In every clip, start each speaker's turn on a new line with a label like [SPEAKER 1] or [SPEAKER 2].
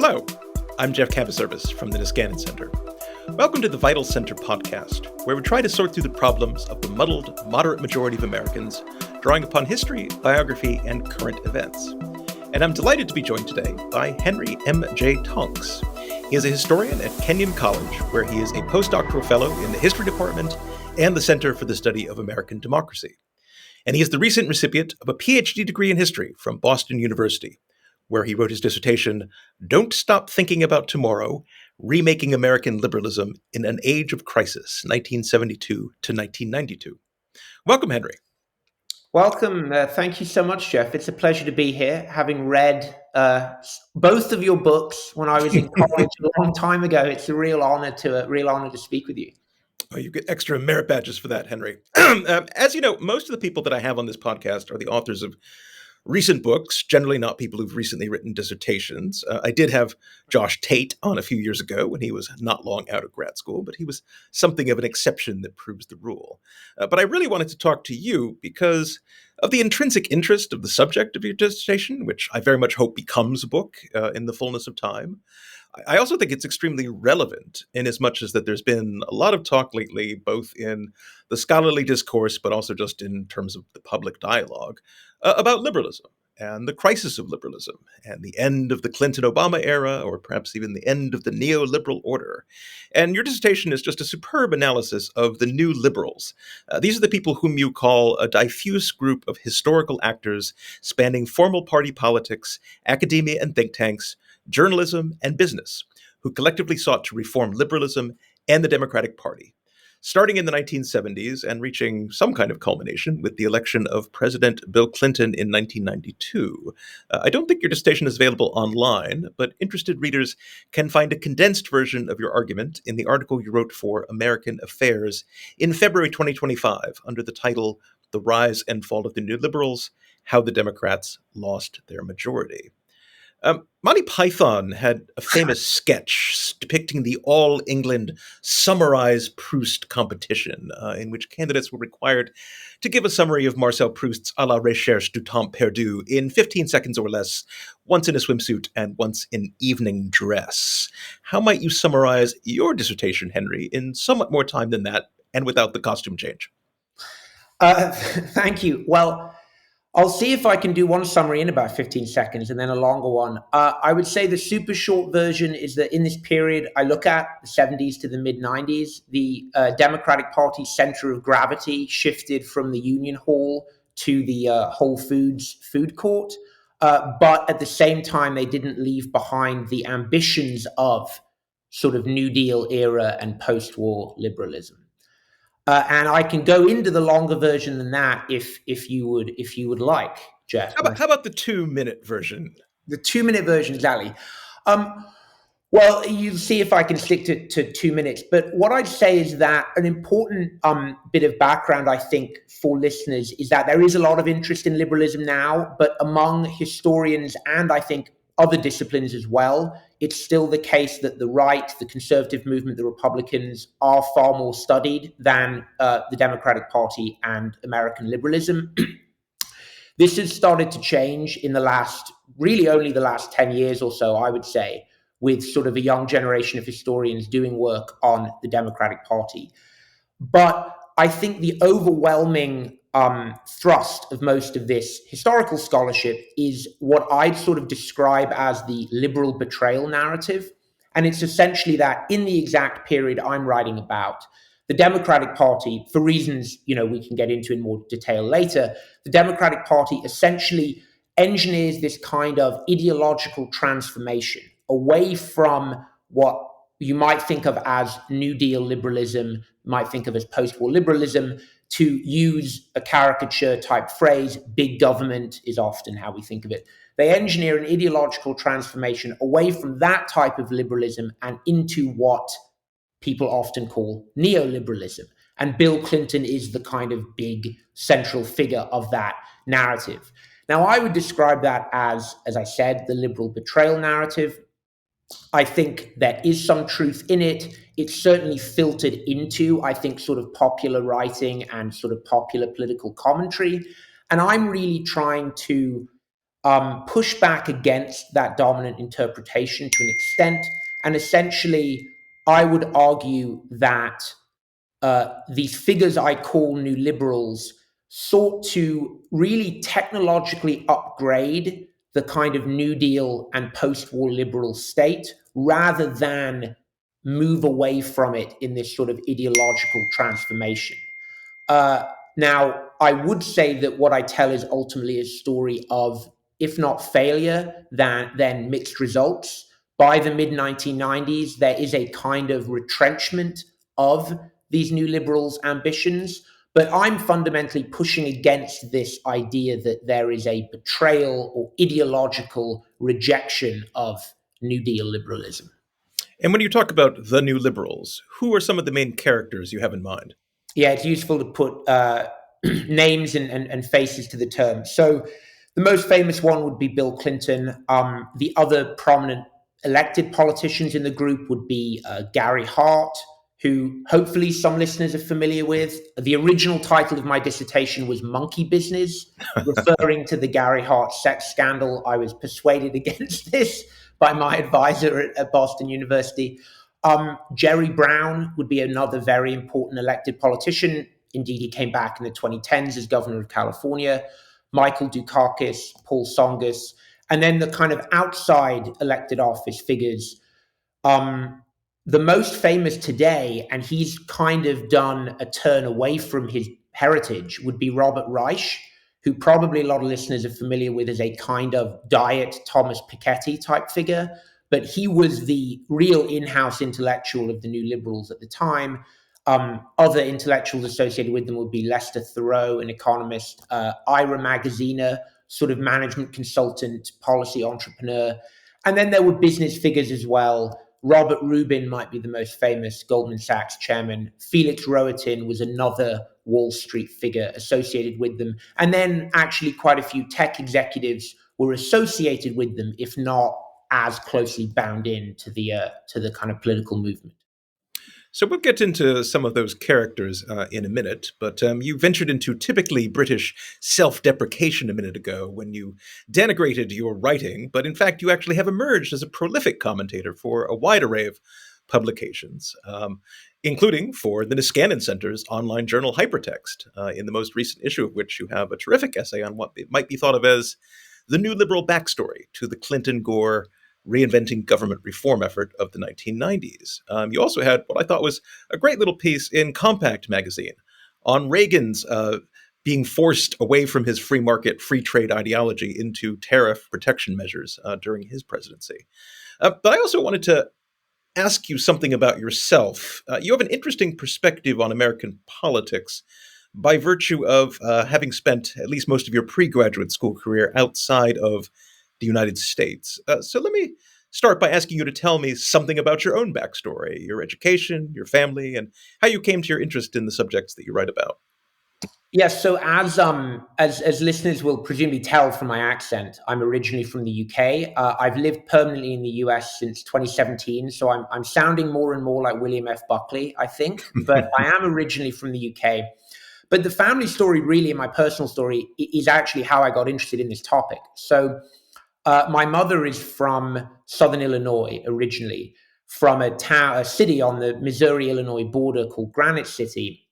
[SPEAKER 1] Hello, I'm Jeff Camposervice from the Niskanen Center. Welcome to the Vital Center podcast, where we try to sort through the problems of the muddled, moderate majority of Americans, drawing upon history, biography, and current events. And I'm delighted to be joined today by Henry M.J. Tonks. He is a historian at Kenyon College, where he is a postdoctoral fellow in the History Department and the Center for the Study of American Democracy. And he is the recent recipient of a PhD degree in history from Boston University, where he wrote his dissertation, Don't Stop Thinking About Tomorrow, Remaking American Liberalism in an Age of Crisis, 1972 to 1992. Welcome, Henry.
[SPEAKER 2] Welcome. Thank you so much, Jeff. It's a pleasure to be here, having read both of your books when I was in college a long time ago. It's a real honor to speak with you.
[SPEAKER 1] Oh, you get extra merit badges for that, Henry. As you know, most of the people that I have on this podcast are the authors of recent books, generally not people who've recently written dissertations. I did have Josh Tate on a few years ago when he was not long out of grad school, but he was something of an exception that proves the rule. But I really wanted to talk to you because of the intrinsic interest of the subject of your dissertation, which I very much hope becomes a book in the fullness of time. I also think it's extremely relevant in as much as that there's been a lot of talk lately, both in the scholarly discourse, but also just in terms of the public dialogue, about liberalism and the crisis of liberalism and the end of the Clinton-Obama era, or perhaps even the end of the neoliberal order. And your dissertation is just a superb analysis of the new liberals. These are the people whom you call a diffuse group of historical actors spanning formal party politics, academia and think tanks, journalism, and business, who collectively sought to reform liberalism and the Democratic Party, starting in the 1970s and reaching some kind of culmination with the election of President Bill Clinton in 1992. I don't think your dissertation is available online, but interested readers can find a condensed version of your argument in the article you wrote for American Affairs in February 2025 under the title, The Rise and Fall of the New Liberals, How the Democrats Lost Their Majority. Monty Python had a famous sketch depicting the All England Summarize Proust competition, in which candidates were required to give a summary of Marcel Proust's À la recherche du temps perdu in 15 seconds or less, once in a swimsuit and once in evening dress. How might you summarize your dissertation, Henry, in somewhat more time than that and without the costume change?
[SPEAKER 2] Thank you. Well, I'll see if I can do one summary in about 15 seconds and then a longer one. I would say the super short version is that in this period, I look at the 70s to the mid-90s, the Democratic Party's center of gravity shifted from the Union Hall to the Whole Foods food court. But at the same time, they didn't leave behind the ambitions of sort of New Deal era and post-war liberalism. And I can go into the longer version than that if you would like, Jeff.
[SPEAKER 1] How about the 2-minute version?
[SPEAKER 2] The 2-minute version, exactly. Well, you'll see if I can stick to 2 minutes. But what I'd say is that an important bit of background, I think, for listeners is that there is a lot of interest in liberalism now, but among historians and I think other disciplines as well, it's still the case that the right, the conservative movement, the Republicans are far more studied than the Democratic Party and American liberalism. This has started to change in only the last 10 years or so, I would say, with sort of a young generation of historians doing work on the Democratic Party. But I think the overwhelming thrust of most of this historical scholarship is what I'd sort of describe as the liberal betrayal narrative. And it's essentially that in the exact period I'm writing about, the Democratic Party, for reasons, we can get into in more detail later, the Democratic Party essentially engineers this kind of ideological transformation away from what you might think of as New Deal liberalism, might think of as post-war liberalism. To use a caricature type phrase, big government is often how we think of it. They engineer an ideological transformation away from that type of liberalism and into what people often call neoliberalism. And Bill Clinton is the kind of big central figure of that narrative. Now, I would describe that as I said, the liberal betrayal narrative. I think there is some truth in it. It's certainly filtered into, I think, sort of popular writing and sort of popular political commentary. And I'm really trying to push back against that dominant interpretation to an extent. And essentially, I would argue that these figures I call new liberals sought to really technologically upgrade the kind of New Deal and post-war liberal state rather than move away from it in this sort of ideological transformation. Now, I would say that what I tell is ultimately a story of, if not failure, then mixed results. By the mid 1990s, there is a kind of retrenchment of these new liberals' ambitions. But I'm fundamentally pushing against this idea that there is a betrayal or ideological rejection of New Deal liberalism.
[SPEAKER 1] And when you talk about the new liberals, who are some of the main characters you have in mind?
[SPEAKER 2] Yeah, it's useful to put names and faces to the term. So the most famous one would be Bill Clinton. The other prominent elected politicians in the group would be Gary Hart, who hopefully some listeners are familiar with. The original title of my dissertation was Monkey Business, referring to the Gary Hart sex scandal. I was persuaded against this by my advisor at Boston University. Jerry Brown would be another very important elected politician. Indeed, he came back in the 2010s as governor of California. Michael Dukakis, Paul Tsongas, and then the kind of outside elected office figures. The most famous today, and he's kind of done a turn away from his heritage, would be Robert Reich, who probably a lot of listeners are familiar with as a kind of diet Thomas Piketty type figure. But he was the real in-house intellectual of the New Liberals at the time. Other intellectuals associated with them would be Lester Thoreau, an economist, Ira Magaziner, sort of management consultant, policy entrepreneur. And then there were business figures as well. Robert Rubin might be the most famous, Goldman Sachs chairman. Felix Rohatyn was another Wall Street figure associated with them. And then actually quite a few tech executives were associated with them, if not as closely bound in to the kind of political movement.
[SPEAKER 1] So we'll get into some of those characters in a minute, but you ventured into typically British self-deprecation a minute ago when you denigrated your writing, but in fact you actually have emerged as a prolific commentator for a wide array of publications, including for the Niskanen Center's online journal Hypertext, in the most recent issue of which you have a terrific essay on what it might be thought of as the new liberal backstory to the Clinton-Gore reinventing government reform effort of the 1990s. You also had what I thought was a great little piece in Compact magazine on Reagan's being forced away from his free market, free trade ideology into tariff protection measures during his presidency. But I also wanted to ask you something about yourself. You have an interesting perspective on American politics by virtue of having spent at least most of your pre-graduate school career outside of the United States. So let me start by asking you to tell me something about your own backstory, your education, your family, and how you came to your interest in the subjects that you write about.
[SPEAKER 2] Yes, so as listeners will presumably tell from my accent, I'm originally from the UK. I've lived permanently in the US since 2017, so I'm sounding more and more like William F. Buckley, I think. But I am originally from the UK. But the family story, really, and my personal story, is actually how I got interested in this topic. So my mother is from Southern Illinois originally, from a city on the Missouri-Illinois border called Granite City.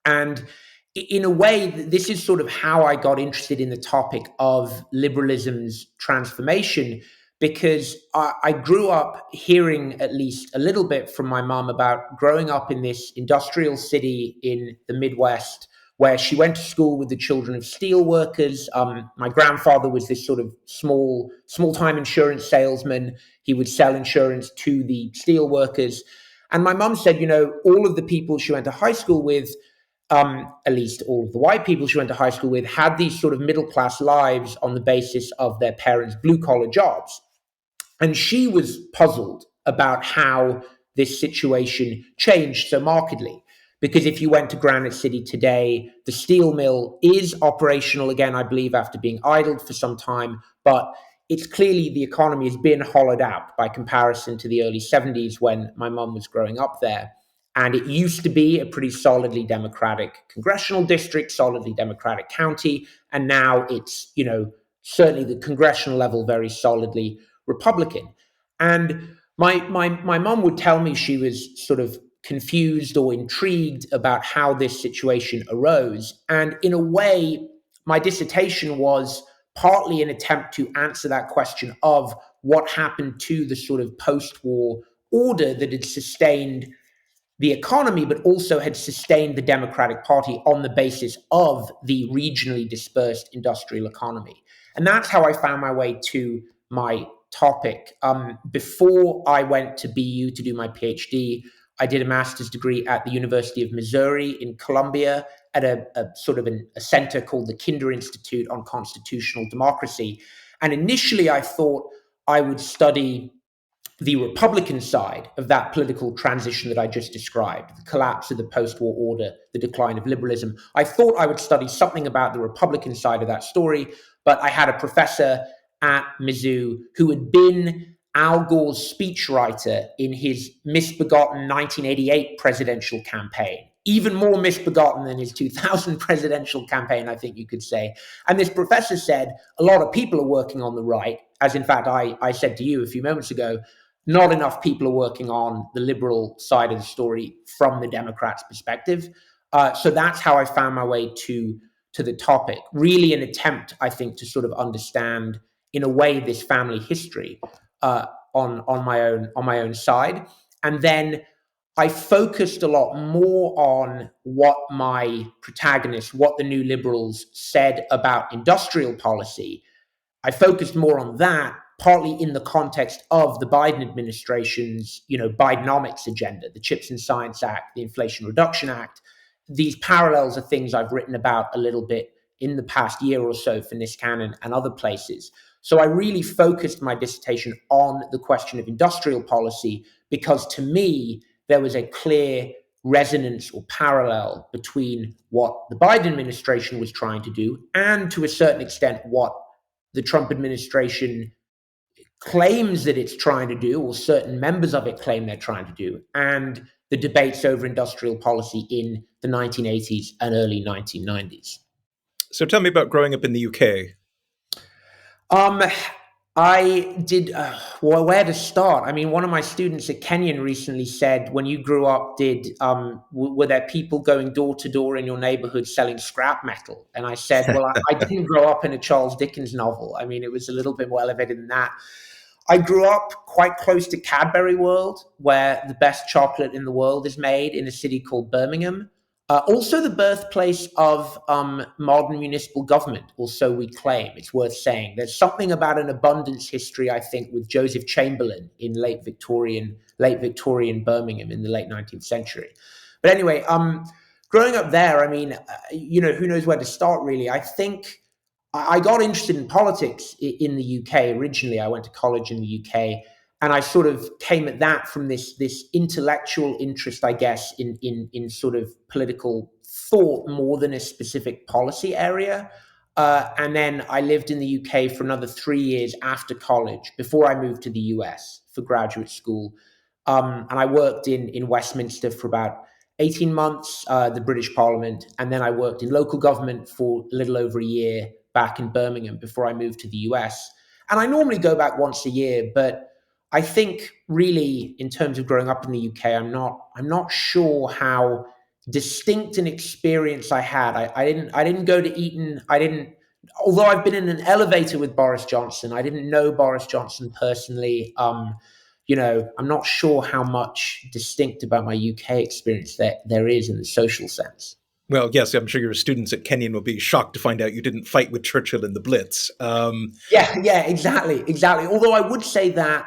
[SPEAKER 2] And in a way, this is sort of how I got interested in the topic of liberalism's transformation, because I grew up hearing at least a little bit from my mom about growing up in this industrial city in the Midwest, where she went to school with the children of steel workers. My grandfather was this sort of small-time insurance salesman. He would sell insurance to the steel workers. And my mom said, all of the people she went to high school with, at least all of the white people she went to high school with, had these sort of middle-class lives on the basis of their parents' blue-collar jobs. And she was puzzled about how this situation changed so markedly. Because if you went to Granite City today, the steel mill is operational again, I believe, after being idled for some time. But it's clearly the economy has been hollowed out by comparison to the early 70s when my mum was growing up there. And it used to be a pretty solidly Democratic congressional district, solidly Democratic county. And now it's, certainly the congressional level, very solidly Republican. And my mum would tell me she was sort of confused or intrigued about how this situation arose. And in a way, my dissertation was partly an attempt to answer that question of what happened to the sort of post-war order that had sustained the economy, but also had sustained the Democratic Party on the basis of the regionally dispersed industrial economy. And that's how I found my way to my topic. Before I went to BU to do my PhD, I did a master's degree at the University of Missouri in Columbia at a sort of a center called the Kinder Institute on Constitutional Democracy. And initially I thought I would study the Republican side of that political transition that I just described, the collapse of the post-war order, the decline of liberalism. I thought I would study something about the Republican side of that story, but I had a professor at Mizzou who had been Al Gore's speechwriter in his misbegotten 1988 presidential campaign, even more misbegotten than his 2000 presidential campaign, I think you could say. And this professor said, a lot of people are working on the right, as in fact I said to you a few moments ago, not enough people are working on the liberal side of the story from the Democrats' perspective. So that's how I found my way to the topic. Really an attempt, I think, to sort of understand, in a way, this family history on my own side. And then I focused a lot more on what my protagonists, what the new liberals said about industrial policy. I focused more on that, partly in the context of the Biden administration's, Bidenomics agenda, the Chips and Science Act, the Inflation Reduction Act. These parallels are things I've written about a little bit in the past year or so for Niskanen and other places. So I really focused my dissertation on the question of industrial policy because, to me, there was a clear resonance or parallel between what the Biden administration was trying to do and, to a certain extent, what the Trump administration claims that it's trying to do, or certain members of it claim they're trying to do, and the debates over industrial policy in the 1980s and early 1990s.
[SPEAKER 1] So tell me about growing up in the UK.
[SPEAKER 2] I did, well, where to start? I mean, one of my students at Kenyon recently said, when you grew up, were there people going door to door in your neighborhood selling scrap metal? And I said, well, I didn't grow up in a Charles Dickens novel. I mean, it was a little bit more elevated than that. I grew up quite close to Cadbury World, where the best chocolate in the world is made, in a city called Birmingham. Also the birthplace of modern municipal government, or so we claim. It's worth saying. There's something about an abundance history, I think, with Joseph Chamberlain in late Victorian Birmingham in the late 19th century. But anyway, growing up there, I mean, who knows where to start, really. I think I got interested in politics in the UK originally. I went to college in the UK, and I sort of came at that from this intellectual interest, I guess, in sort of political thought more than a specific policy area. And then I lived in the UK for another 3 years after college before I moved to the US for graduate school. And I worked in Westminster for about 18 months, the British Parliament, and then I worked in local government for a little over a year back in Birmingham before I moved to the US. And I normally go back once a year, but I think really in terms of growing up in the UK, I'm not sure how distinct an experience I had. I didn't go to Eton. Although I've been in an elevator with Boris Johnson, I didn't know Boris Johnson personally. I'm not sure how much distinct about my UK experience there is in the social sense.
[SPEAKER 1] Well, yes, I'm sure your students at Kenyon will be shocked to find out you didn't fight with Churchill in the Blitz.
[SPEAKER 2] Yeah, exactly. Although I would say that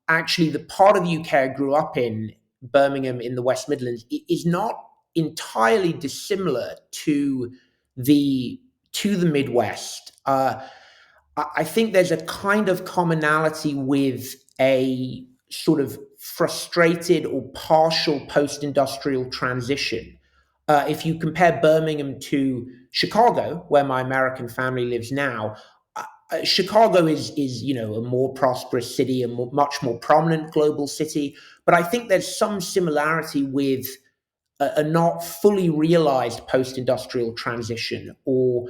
[SPEAKER 2] actually the part of the UK I grew up in, Birmingham in the West Midlands, is not entirely dissimilar to the Midwest. I think there's a kind of commonality with a sort of frustrated or partial post-industrial transition. If you compare Birmingham to Chicago, where my American family lives now, Chicago is a more prosperous city, much more prominent global city. But I think there's some similarity with a not fully realized post-industrial transition, or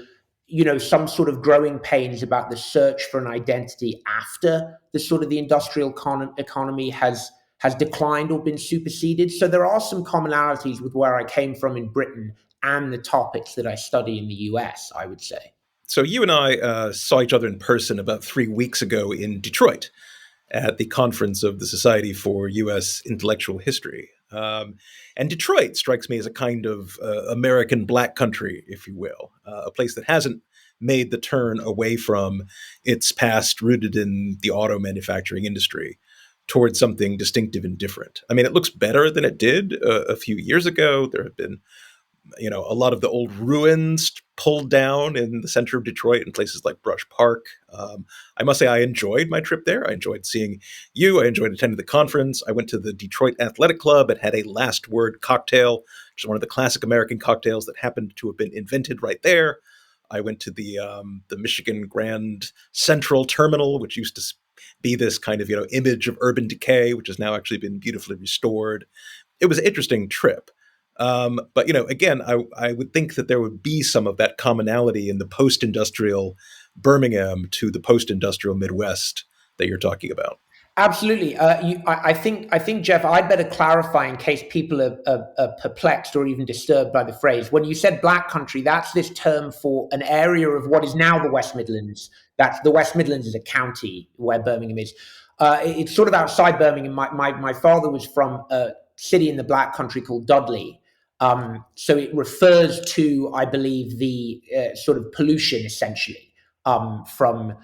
[SPEAKER 2] some sort of growing pains about the search for an identity after the sort of the industrial economy has declined or been superseded. So there are some commonalities with where I came from in Britain and the topics that I study in the US, I would say.
[SPEAKER 1] So you and I saw each other in person about 3 weeks ago in Detroit at the conference of the Society for U.S. Intellectual History. And Detroit strikes me as a kind of American black country, if you will, a place that hasn't made the turn away from its past rooted in the auto manufacturing industry towards something distinctive and different. I mean, it looks better than it did a few years ago. There have been a lot of the old ruins pulled down in the center of Detroit in places like Brush Park. I must say I enjoyed my trip there. I enjoyed seeing you. I enjoyed attending the conference. I went to the Detroit Athletic Club and had a last word cocktail, which is one of the classic American cocktails that happened to have been invented right there. I went to the Michigan Grand Central Terminal, which used to be this kind of image of urban decay, which has now actually been beautifully restored. It was an interesting trip. But again, I would think that there would be some of that commonality in the post-industrial Birmingham to the post-industrial Midwest that you're talking about.
[SPEAKER 2] Absolutely. I think, Jeff, I'd better clarify in case people are perplexed or even disturbed by the phrase. When you said black country, that's this term for an area of what is now the West Midlands. The West Midlands is a county where Birmingham is. It's sort of outside Birmingham. My father was from a city in the black country called Dudley. So it refers to, I believe, the sort of pollution essentially from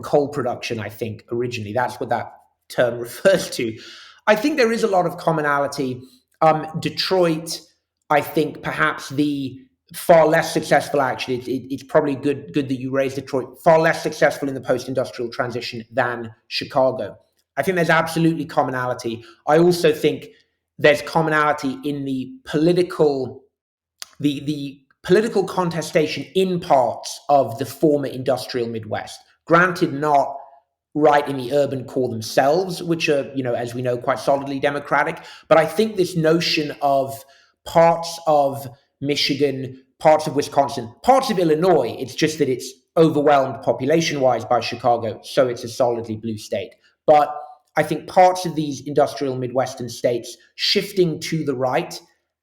[SPEAKER 2] coal production, I think, originally. That's what that term refers to. I think there is a lot of commonality. Detroit, I think perhaps the far less successful, actually, it's probably good that you raised Detroit, far less successful in the post-industrial transition than Chicago. I think there's absolutely commonality. I also think there's commonality in the political contestation in parts of the former industrial Midwest. Granted, not right in the urban core themselves, which are, as we know, quite solidly Democratic. But I think this notion of parts of Michigan, parts of Wisconsin, parts of Illinois, it's just that it's overwhelmed population-wise by Chicago, so it's a solidly blue state. But I think parts of these industrial Midwestern states shifting to the right,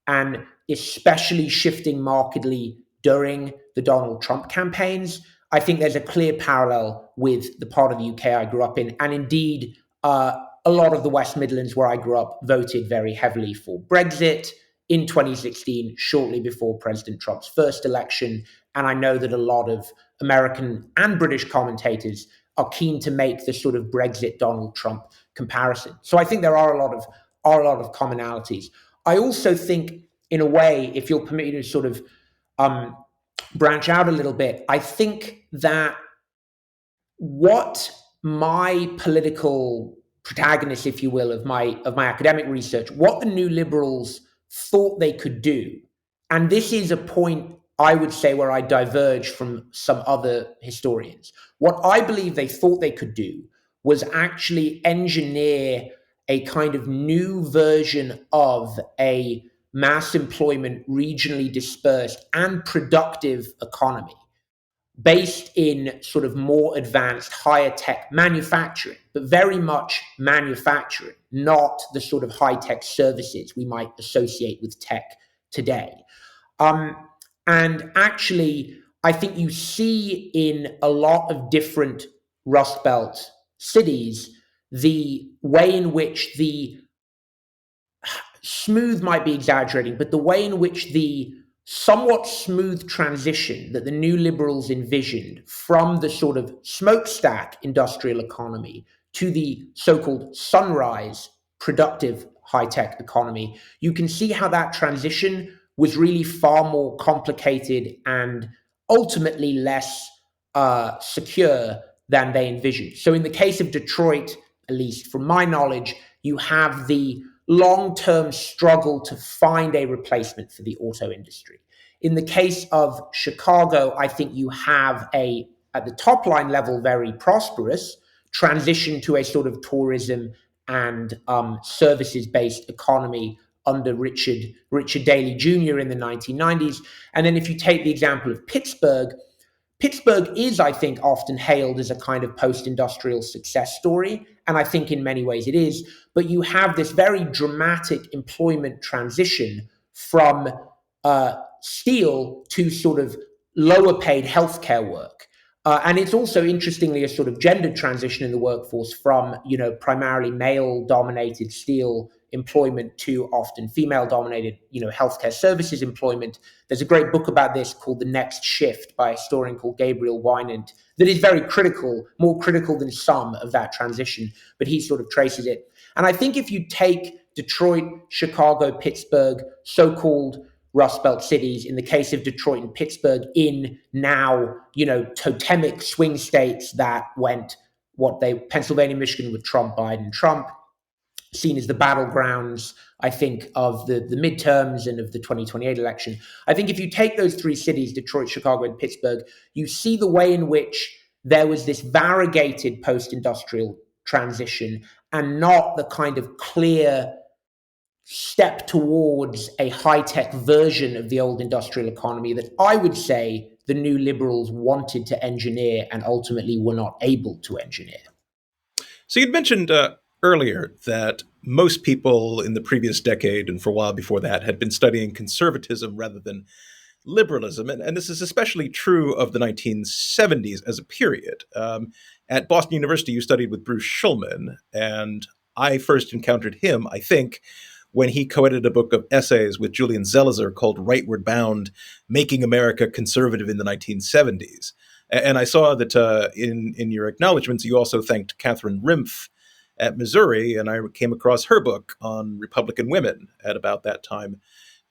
[SPEAKER 2] and especially shifting markedly during the Donald Trump campaigns, I think there's a clear parallel with the part of the UK I grew up in. And indeed, a lot of the West Midlands where I grew up voted very heavily for Brexit in 2016, shortly before President Trump's first election. And I know that a lot of American and British commentators are keen to make the sort of Brexit Donald Trump comparison. So I think there are a lot of commonalities. I also think, in a way, if you'll permit me to sort of branch out a little bit, I think that what my political protagonist, if you will, of my academic research, what the new liberals thought they could do, and this is a point I would say where I diverge from some other historians. What I believe they thought they could do was actually engineer a kind of new version of a mass employment, regionally dispersed and productive economy based in sort of more advanced, higher tech manufacturing, but very much manufacturing, not the sort of high tech services we might associate with tech today. And actually, I think you see in a lot of different Rust Belt cities the way in which the smooth might be exaggerating, but the way in which the somewhat smooth transition that the new liberals envisioned from the sort of smokestack industrial economy to the so-called sunrise productive high-tech economy, you can see how that transition was really far more complicated and ultimately less secure than they envisioned. So in the case of Detroit, at least from my knowledge, you have the long-term struggle to find a replacement for the auto industry. In the case of Chicago, I think you have at the top line level, very prosperous transition to a sort of tourism and services-based economy under Richard Daley Jr. in the 1990s. And then if you take the example of Pittsburgh Pittsburgh is, I think, often hailed as a kind of post-industrial success story, and I think in many ways it is, but you have this very dramatic employment transition from steel to sort of lower paid healthcare work. And it's also, interestingly, a sort of gendered transition in the workforce from, primarily male-dominated steel employment to often female-dominated, healthcare services employment. There's a great book about this called The Next Shift by a historian called Gabriel Wynant that is very critical, more critical than some of that transition, but he sort of traces it. And I think if you take Detroit, Chicago, Pittsburgh, so-called Rust Belt cities, in the case of Detroit and Pittsburgh, in now, totemic swing states that went Pennsylvania, Michigan with Trump, Biden, Trump, seen as the battlegrounds, I think, of the midterms and of the 2028 election. I think if you take those three cities, Detroit, Chicago, and Pittsburgh, you see the way in which there was this variegated post-industrial transition and not the kind of clear step towards a high-tech version of the old industrial economy that I would say the new liberals wanted to engineer and ultimately were not able to engineer.
[SPEAKER 1] So you'd mentioned earlier that most people in the previous decade and for a while before that had been studying conservatism rather than liberalism. And this is especially true of the 1970s as a period. At Boston University, you studied with Bruce Schulman, and I first encountered him, I think, when he co-edited a book of essays with Julian Zelizer called Rightward Bound, Making America Conservative in the 1970s. And I saw that in your acknowledgments, you also thanked Catherine Rimpf at Missouri, and I came across her book on Republican women at about that time,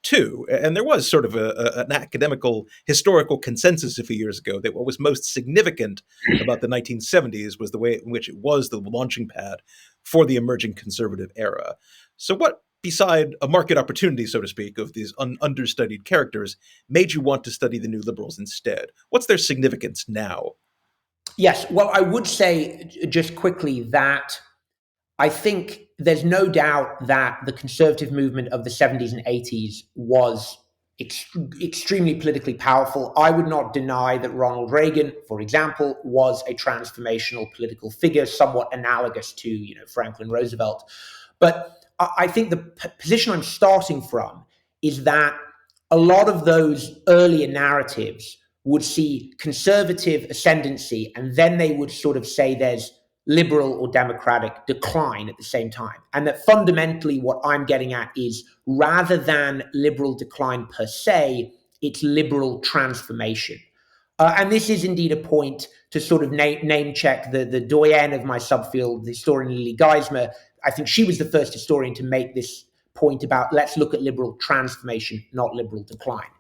[SPEAKER 1] too. And there was sort of an academical historical consensus a few years ago that what was most significant about the 1970s was the way in which it was the launching pad for the emerging conservative era. So what, beside a market opportunity, so to speak, of these understudied characters, made you want to study the new liberals instead? What's their significance now?
[SPEAKER 2] Yes, well, I would say just quickly that I think there's no doubt that the conservative movement of the 70s and 80s was extremely politically powerful. I would not deny that Ronald Reagan, for example, was a transformational political figure, somewhat analogous to, Franklin Roosevelt. But I think the position I'm starting from is that a lot of those earlier narratives would see conservative ascendancy, and then they would sort of say there's liberal or democratic decline at the same time. And that fundamentally what I'm getting at is, rather than liberal decline per se, it's liberal transformation. And this is indeed a point to sort of name check the doyenne of my subfield, the historian Lily Geismer. I think she was the first historian to make this point about let's look at liberal transformation, not liberal decline.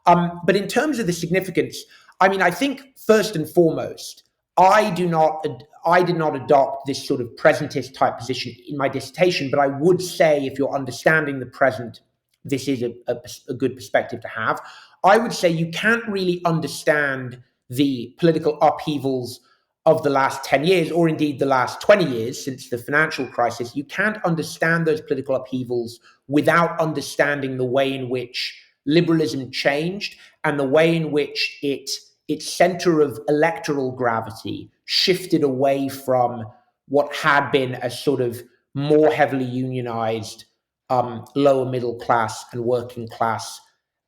[SPEAKER 2] But in terms of the significance, I think first and foremost, I did not adopt this sort of presentist type position in my dissertation, but I would say if you're understanding the present, this is a good perspective to have. I would say you can't really understand the political upheavals of the last 10 years, or indeed the last 20 years since the financial crisis. You can't understand those political upheavals without understanding the way in which liberalism changed and the way in which its center of electoral gravity shifted away from what had been a sort of more heavily unionized lower middle class and working class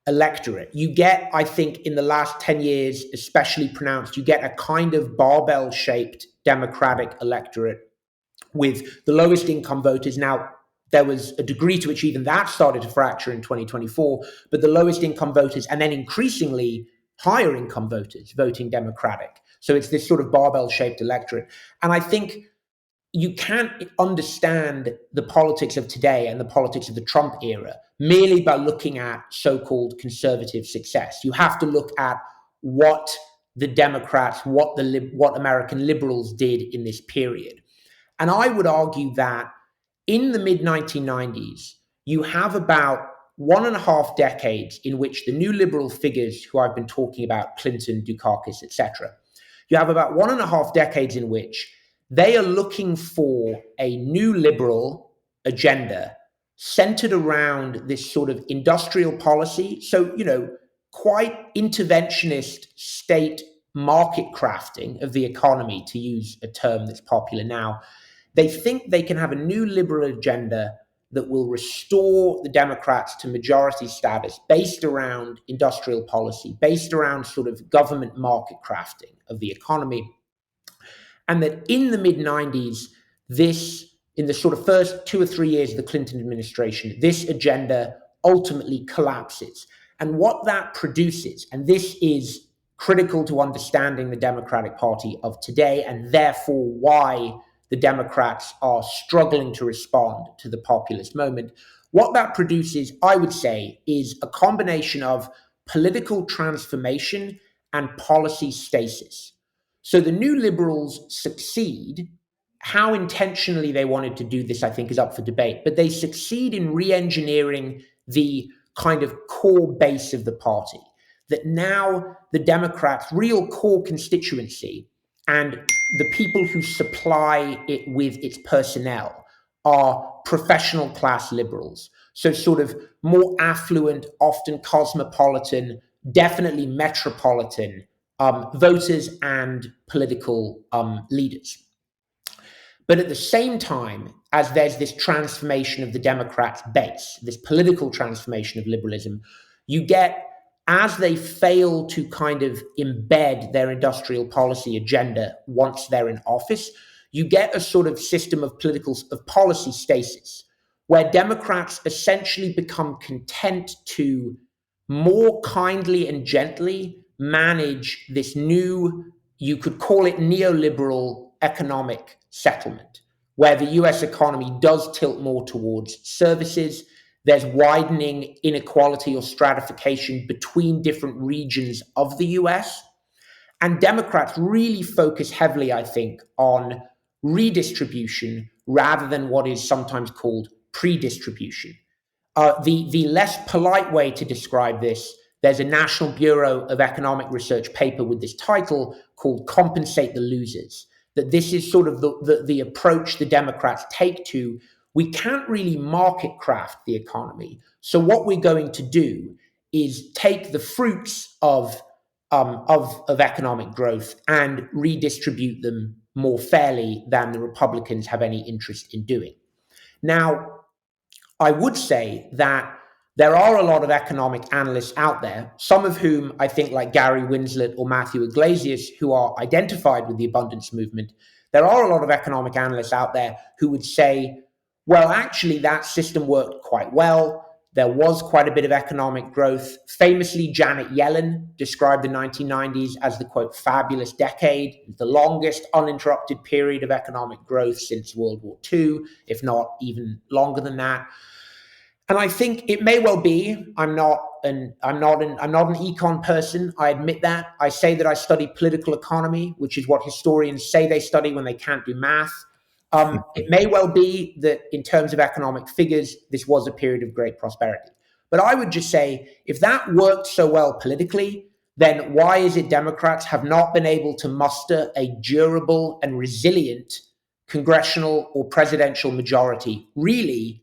[SPEAKER 2] electorate. You get, I think, in the last 10 years, especially pronounced, you get a kind of barbell-shaped democratic electorate with the lowest income voters. Now, there was a degree to which even that started to fracture in 2024, but the lowest income voters and then increasingly higher income voters voting Democratic. So it's this sort of barbell-shaped electorate. And I think you can't understand the politics of today and the politics of the Trump era merely by looking at so-called conservative success. You have to look at what the Democrats, what American liberals did in this period. And I would argue that in the mid-1990s, you have about 1.5 decades in which the new liberal figures who I've been talking about, Clinton, Dukakis, etc., you have about 1.5 decades in which they are looking for a new liberal agenda centered around this sort of industrial policy. So, quite interventionist state market crafting of the economy, to use a term that's popular now. They think they can have a new liberal agenda that will restore the Democrats to majority status based around industrial policy, based around sort of government market crafting of the economy. And that in the mid-90s, in the sort of first 2 or 3 years of the Clinton administration, this agenda ultimately collapses. And what that produces, and this is critical to understanding the Democratic Party of today, and therefore why the Democrats are struggling to respond to the populist moment. What that produces, I would say, is a combination of political transformation and policy stasis. So the new liberals succeed. How intentionally they wanted to do this, I think, is up for debate, but they succeed in re-engineering the kind of core base of the party, that now the Democrats' real core constituency and the people who supply it with its personnel are professional class liberals. So sort of more affluent, often cosmopolitan, definitely metropolitan voters and political leaders. But at the same time, as there's this transformation of the Democrats' base, this political transformation of liberalism, you get, as they fail to kind of embed their industrial policy agenda once they're in office, you get a sort of system of policy stasis, where Democrats essentially become content to more kindly and gently manage this new, you could call it neoliberal economic settlement, where the US economy does tilt more towards services. There's widening inequality or stratification between different regions of the US. And Democrats really focus heavily, I think, on redistribution rather than what is sometimes called pre-distribution. The less polite way to describe this, there's a National Bureau of Economic Research paper with this title called Compensate the Losers, that this is sort of the approach the Democrats take to, we can't really market craft the economy. So what we're going to do is take the fruits of economic growth and redistribute them more fairly than the Republicans have any interest in doing. Now, I would say that there are a lot of economic analysts out there, some of whom I think, like Gary Winslet or Matthew Iglesias, who are identified with the abundance movement. There are a lot of economic analysts out there who would say, well, actually, that system worked quite well. There was quite a bit of economic growth. Famously, Janet Yellen described the 1990s as the, quote, fabulous decade, the longest uninterrupted period of economic growth since World War II, if not even longer than that. And I think it may well be. I'm not an econ person. I admit that. I say that I study political economy, which is what historians say they study when they can't do math. It may well be that in terms of economic figures, this was a period of great prosperity. But I would just say, if that worked so well politically, then why is it Democrats have not been able to muster a durable and resilient congressional or presidential majority, really,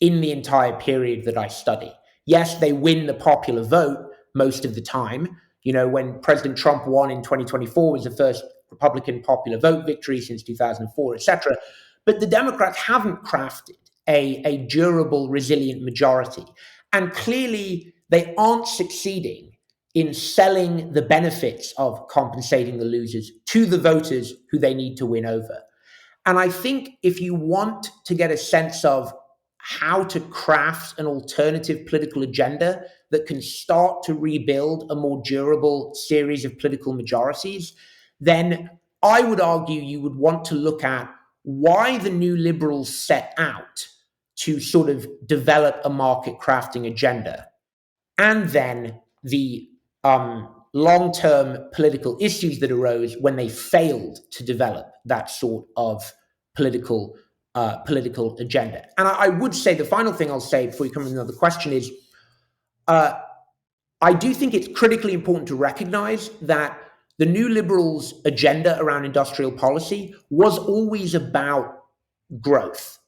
[SPEAKER 2] in the entire period that I study? Yes, they win the popular vote most of the time. You know, when President Trump won in 2024 was the first Republican popular vote victory since 2004, etc. But the Democrats haven't crafted a durable, resilient majority. And clearly, they aren't succeeding in selling the benefits of compensating the losers to the voters who they need to win over. And I think if you want to get a sense of how to craft an alternative political agenda that can start to rebuild a more durable series of political majorities, then I would argue you would want to look at why the new liberals set out to sort of develop a market crafting agenda, and then the long-term political issues that arose when they failed to develop that sort of political agenda. And I would say the final thing I'll say before you come to another question is, I do think it's critically important to recognize that the new liberals' agenda around industrial policy was always about growth.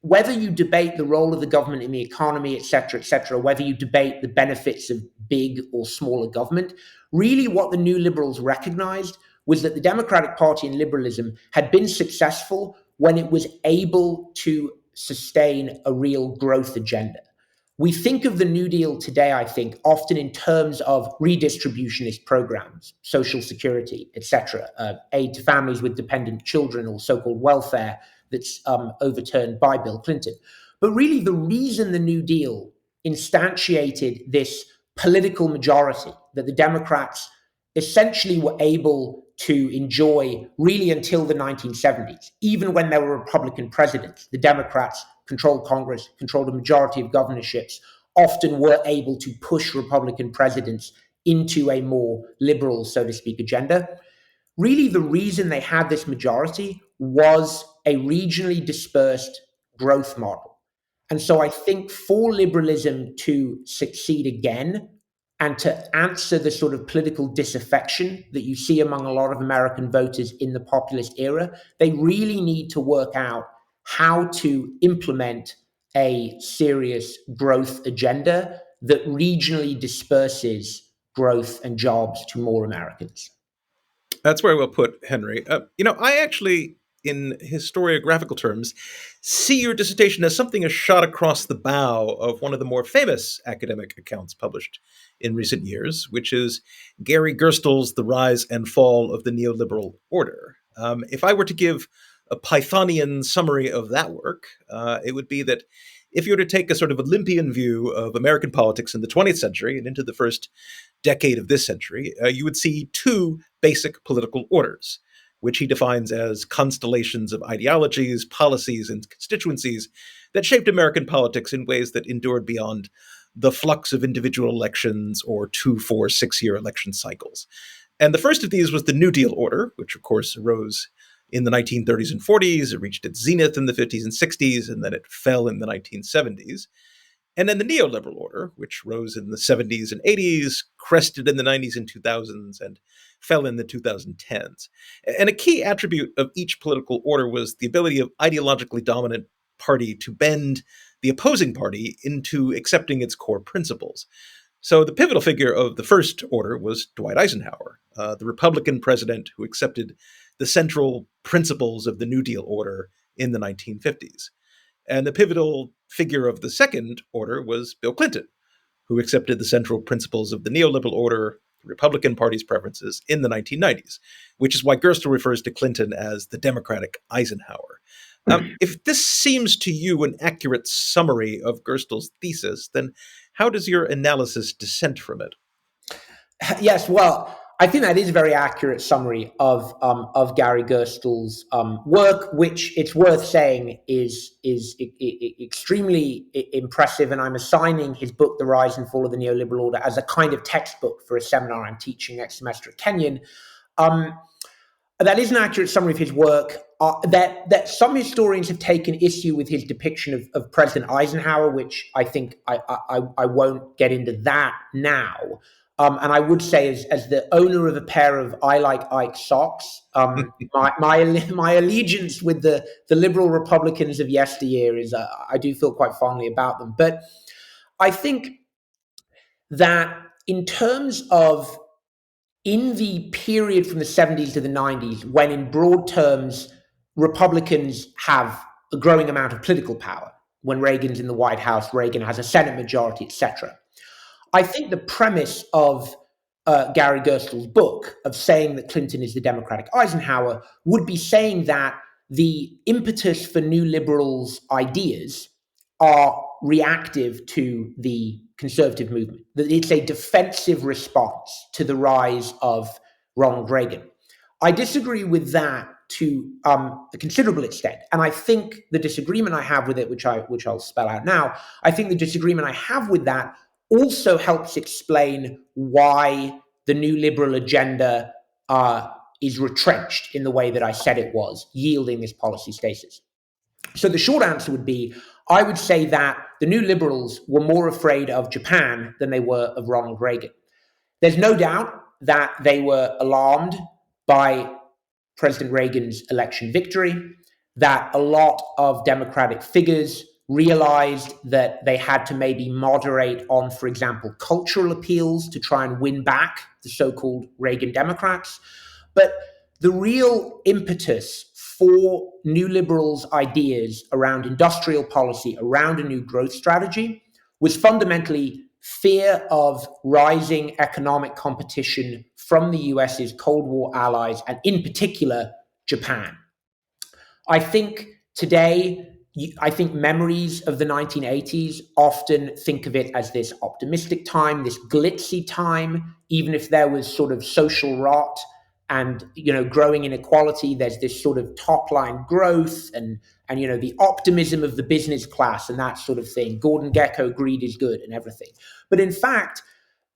[SPEAKER 2] whether you debate the role of the government in the economy, et cetera, whether you debate the benefits of big or smaller government, really what the new liberals recognized was that the Democratic Party and liberalism had been successful when it was able to sustain a real growth agenda. We think of the New Deal today, I think, often in terms of redistributionist programs, social security, etc., aid to families with dependent children, or so-called welfare that's overturned by Bill Clinton. But really, the reason the New Deal instantiated this political majority that the Democrats essentially were able to enjoy really until the 1970s, even when there were Republican presidents, the Democrats controlled Congress, controlled a majority of governorships, often were able to push Republican presidents into a more liberal, so to speak, agenda. Really, the reason they had this majority was a regionally dispersed growth model. And so I think for liberalism to succeed again and to answer the sort of political disaffection that you see among a lot of American voters in the populist era, they really need to work out how to implement a serious growth agenda that regionally disperses growth and jobs to more Americans.
[SPEAKER 1] That's very well put, Henry. I actually, in historiographical terms, see your dissertation as something a shot across the bow of one of the more famous academic accounts published in recent years, which is Gary Gerstl's The Rise and Fall of the Neoliberal Order. If I were to give a Pythonian summary of that work, it would be that if you were to take a sort of Olympian view of American politics in the 20th century and into the first decade of this century, you would see two basic political orders, which he defines as constellations of ideologies, policies, and constituencies that shaped American politics in ways that endured beyond the flux of individual elections or 2, 4, 6-year election cycles. And the first of these was the New Deal order, which of course arose in the 1930s and 40s. It reached its zenith in the 50s and 60s, and then it fell in the 1970s. And then the neoliberal order, which rose in the 70s and 80s, crested in the 90s and 2000s, and fell in the 2010s. And a key attribute of each political order was the ability of ideologically dominant party to bend the opposing party into accepting its core principles. So the pivotal figure of the first order was Dwight Eisenhower, the Republican president who accepted the central principles of the New Deal order in the 1950s. And the pivotal figure of the second order was Bill Clinton, who accepted the central principles of the neoliberal order, the Republican Party's preferences, in the 1990s, which is why Gerstle refers to Clinton as the Democratic Eisenhower. If this seems to you an accurate summary of Gerstle's thesis, then how does your analysis dissent from it?
[SPEAKER 2] Yes, well, I think that is a very accurate summary of Gary Gerstle's work, which it's worth saying is extremely impressive. And I'm assigning his book, The Rise and Fall of the Neoliberal Order, as a kind of textbook for a seminar I'm teaching next semester at Kenyon. That is an accurate summary of his work. That some historians have taken issue with his depiction of President Eisenhower, which I think I won't get into that now. And I would say, as the owner of a pair of I Like Ike socks, my allegiance with the liberal Republicans of yesteryear is I do feel quite fondly about them. But I think that in terms of in the period from the 70s to the 90s, when in broad terms, Republicans have a growing amount of political power, when Reagan's in the White House, Reagan has a Senate majority, etc. I think the premise of Gary Gerstle's book of saying that Clinton is the Democratic Eisenhower would be saying that the impetus for new liberals' ideas are reactive to the conservative movement, that it's a defensive response to the rise of Ronald Reagan. I disagree with that to a considerable extent. And I think the disagreement I have with it, which I'll spell out now, I think the disagreement I have with that also helps explain why the new liberal agenda is retrenched in the way that I said it was, yielding this policy stasis. So the short answer would be, I would say that the new liberals were more afraid of Japan than they were of Ronald Reagan. There's no doubt that they were alarmed by President Reagan's election victory, that a lot of Democratic figures realized that they had to maybe moderate on, for example, cultural appeals to try and win back the so-called Reagan Democrats. But the real impetus for new liberals' ideas around industrial policy, around a new growth strategy, was fundamentally fear of rising economic competition from the US's Cold War allies, and in particular, Japan. I think today, memories of the 1980s often think of it as this optimistic time, this glitzy time, even if there was sort of social rot and, growing inequality. There's this sort of top line growth and the optimism of the business class and that sort of thing. Gordon Gekko, greed is good and everything. But in fact,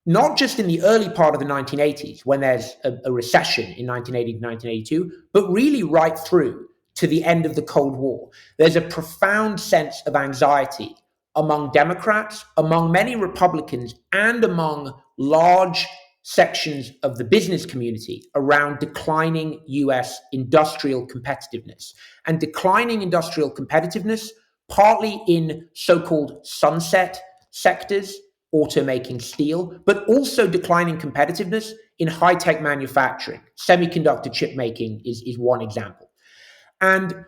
[SPEAKER 2] not just in the early part of the 1980s when there's a recession in 1980 to 1982, but really right through to the end of the Cold War, there's a profound sense of anxiety among Democrats, among many Republicans, and among large sections of the business community around declining US industrial competitiveness. And declining industrial competitiveness, partly in so-called sunset sectors, automaking steel, but also declining competitiveness in high-tech manufacturing. Semiconductor chip making is one example. And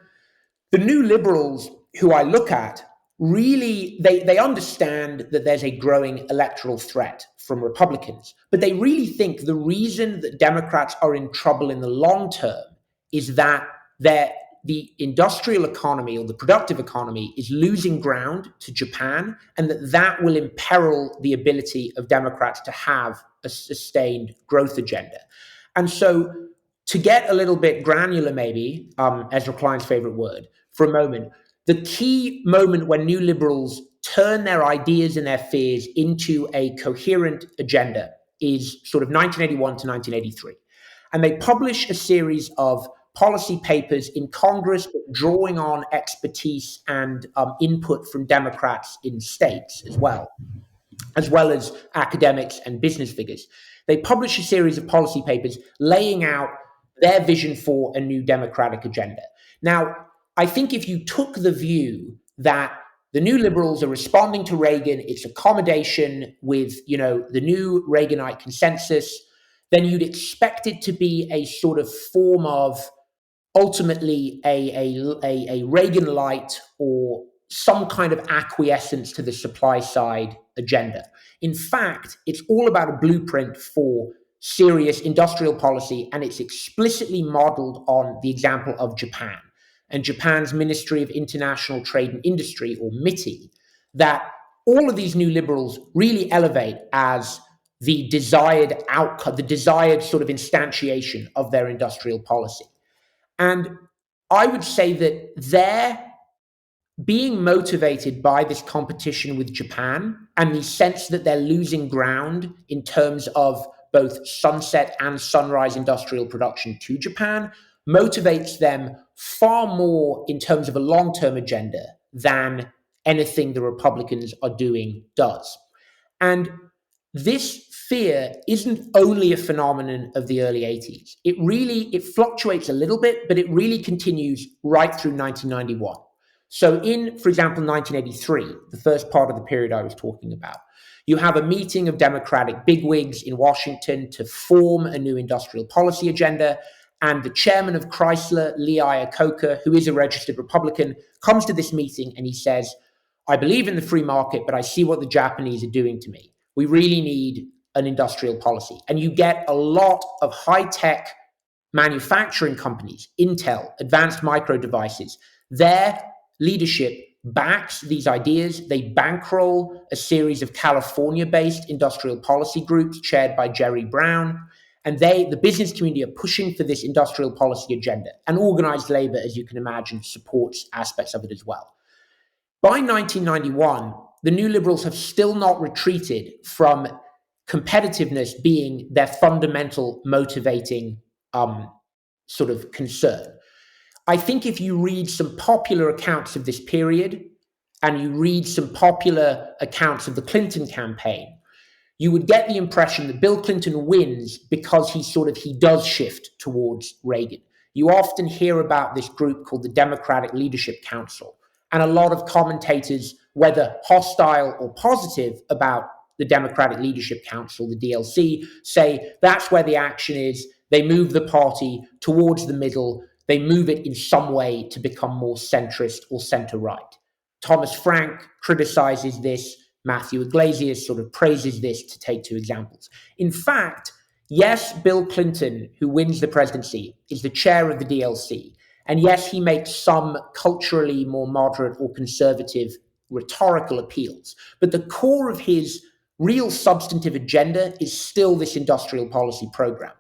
[SPEAKER 2] the new liberals who I look at really, they understand that there's a growing electoral threat from Republicans, but they really think the reason that Democrats are in trouble in the long term is that the industrial economy or the productive economy is losing ground to Japan, and that will imperil the ability of Democrats to have a sustained growth agenda. And so, to get a little bit granular, maybe, Ezra Klein's favorite word, for a moment, the key moment when new liberals turn their ideas and their fears into a coherent agenda is sort of 1981 to 1983. And they publish a series of policy papers in Congress, drawing on expertise and input from Democrats in states as well as academics and business figures. They publish a series of policy papers laying out their vision for a new democratic agenda. Now, I think if you took the view that the new liberals are responding to Reagan, it's accommodation with, the new Reaganite consensus, then you'd expect it to be a sort of form of ultimately a Reagan light or some kind of acquiescence to the supply side agenda. In fact, it's all about a blueprint for serious industrial policy, and it's explicitly modeled on the example of Japan and Japan's Ministry of International Trade and Industry, or MITI, that all of these new liberals really elevate as the desired outcome, the desired sort of instantiation of their industrial policy. And I would say that they're being motivated by this competition with Japan and the sense that they're losing ground in terms of both sunset and sunrise industrial production to Japan motivates them far more in terms of a long-term agenda than anything the Republicans are doing does. And this fear isn't only a phenomenon of the early 80s. It fluctuates a little bit, but it really continues right through 1991. So in, for example, 1983, the first part of the period I was talking about, you have a meeting of Democratic bigwigs in Washington to form a new industrial policy agenda. And the chairman of Chrysler, Lee Iacocca, who is a registered Republican, comes to this meeting and he says, I believe in the free market, but I see what the Japanese are doing to me. We really need an industrial policy. And you get a lot of high-tech manufacturing companies, Intel, Advanced Micro Devices. Their leadership backs these ideas. They bankroll a series of California-based industrial policy groups chaired by Jerry Brown. And the business community are pushing for this industrial policy agenda. And organized labor, as you can imagine, supports aspects of it as well. By 1991, the new liberals have still not retreated from competitiveness being their fundamental motivating sort of concern. I think if you read some popular accounts of this period and you read some popular accounts of the Clinton campaign, you would get the impression that Bill Clinton wins because he does shift towards Reagan. you often hear about this group called the Democratic Leadership Council. And a lot of commentators, whether hostile or positive about the Democratic Leadership Council, the DLC, say that's where the action is. They move the party towards the middle. They move it in some way to become more centrist or center-right. Thomas Frank criticizes this. Matthew Iglesias sort of praises this, to take two examples. In fact, yes, Bill Clinton, who wins the presidency, is the chair of the DLC. And yes, he makes some culturally more moderate or conservative rhetorical appeals. But the core of his real substantive agenda is still this industrial policy program.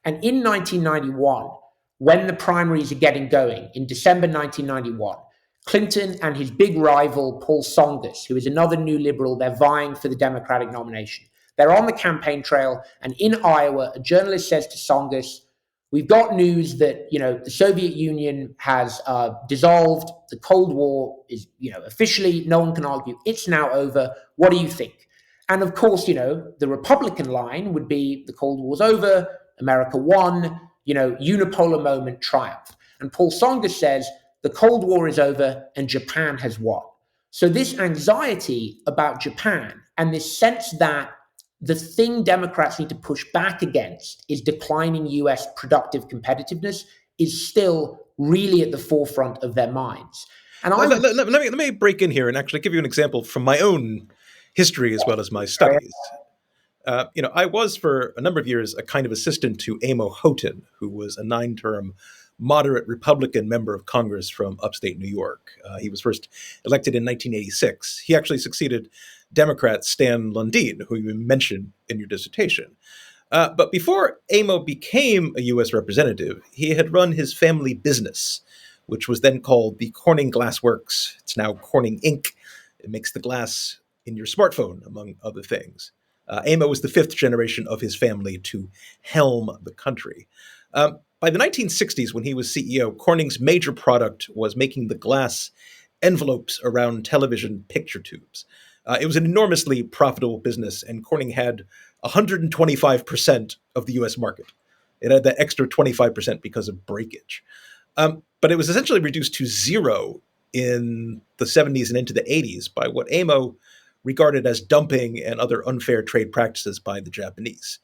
[SPEAKER 2] And in 1991, when the primaries are getting going, in December 1991, Clinton and his big rival, Paul Tsongas, who is another new liberal, they're vying for the Democratic nomination. They're on the campaign trail, and in Iowa, a journalist says to Tsongas, we've got news that, the Soviet Union has dissolved. The Cold War is, officially, no one can argue, it's now over. What do you think? And of course, the Republican line would be the Cold War's over, America won, unipolar moment triumph. And Paul Tsongas says the Cold War is over and Japan has won. So this anxiety about Japan and this sense that the thing Democrats need to push back against is declining US productive competitiveness is still really at the forefront of their minds. And
[SPEAKER 1] let me break in here and actually give you an example from my own history as well as my studies. I was for a number of years a kind of assistant to Rohatyn, who was a 9-term moderate Republican member of Congress from upstate New York. He was first elected in 1986. He actually succeeded Democrat Stan Lundeen, who you mentioned in your dissertation. But before Amo became a U.S. representative, he had run his family business, which was then called the Corning Glass Works. It's now Corning Inc. It makes the glass in your smartphone, among other things. Amo was the 5th generation of his family to helm the country. By the 1960s, when he was CEO, Corning's major product was making the glass envelopes around television picture tubes. It was an enormously profitable business, and Corning had 125% of the US market. It had that extra 25% because of breakage. But it was essentially reduced to zero in the 70s and into the 80s by what Amo regarded as dumping and other unfair trade practices by the Japanese.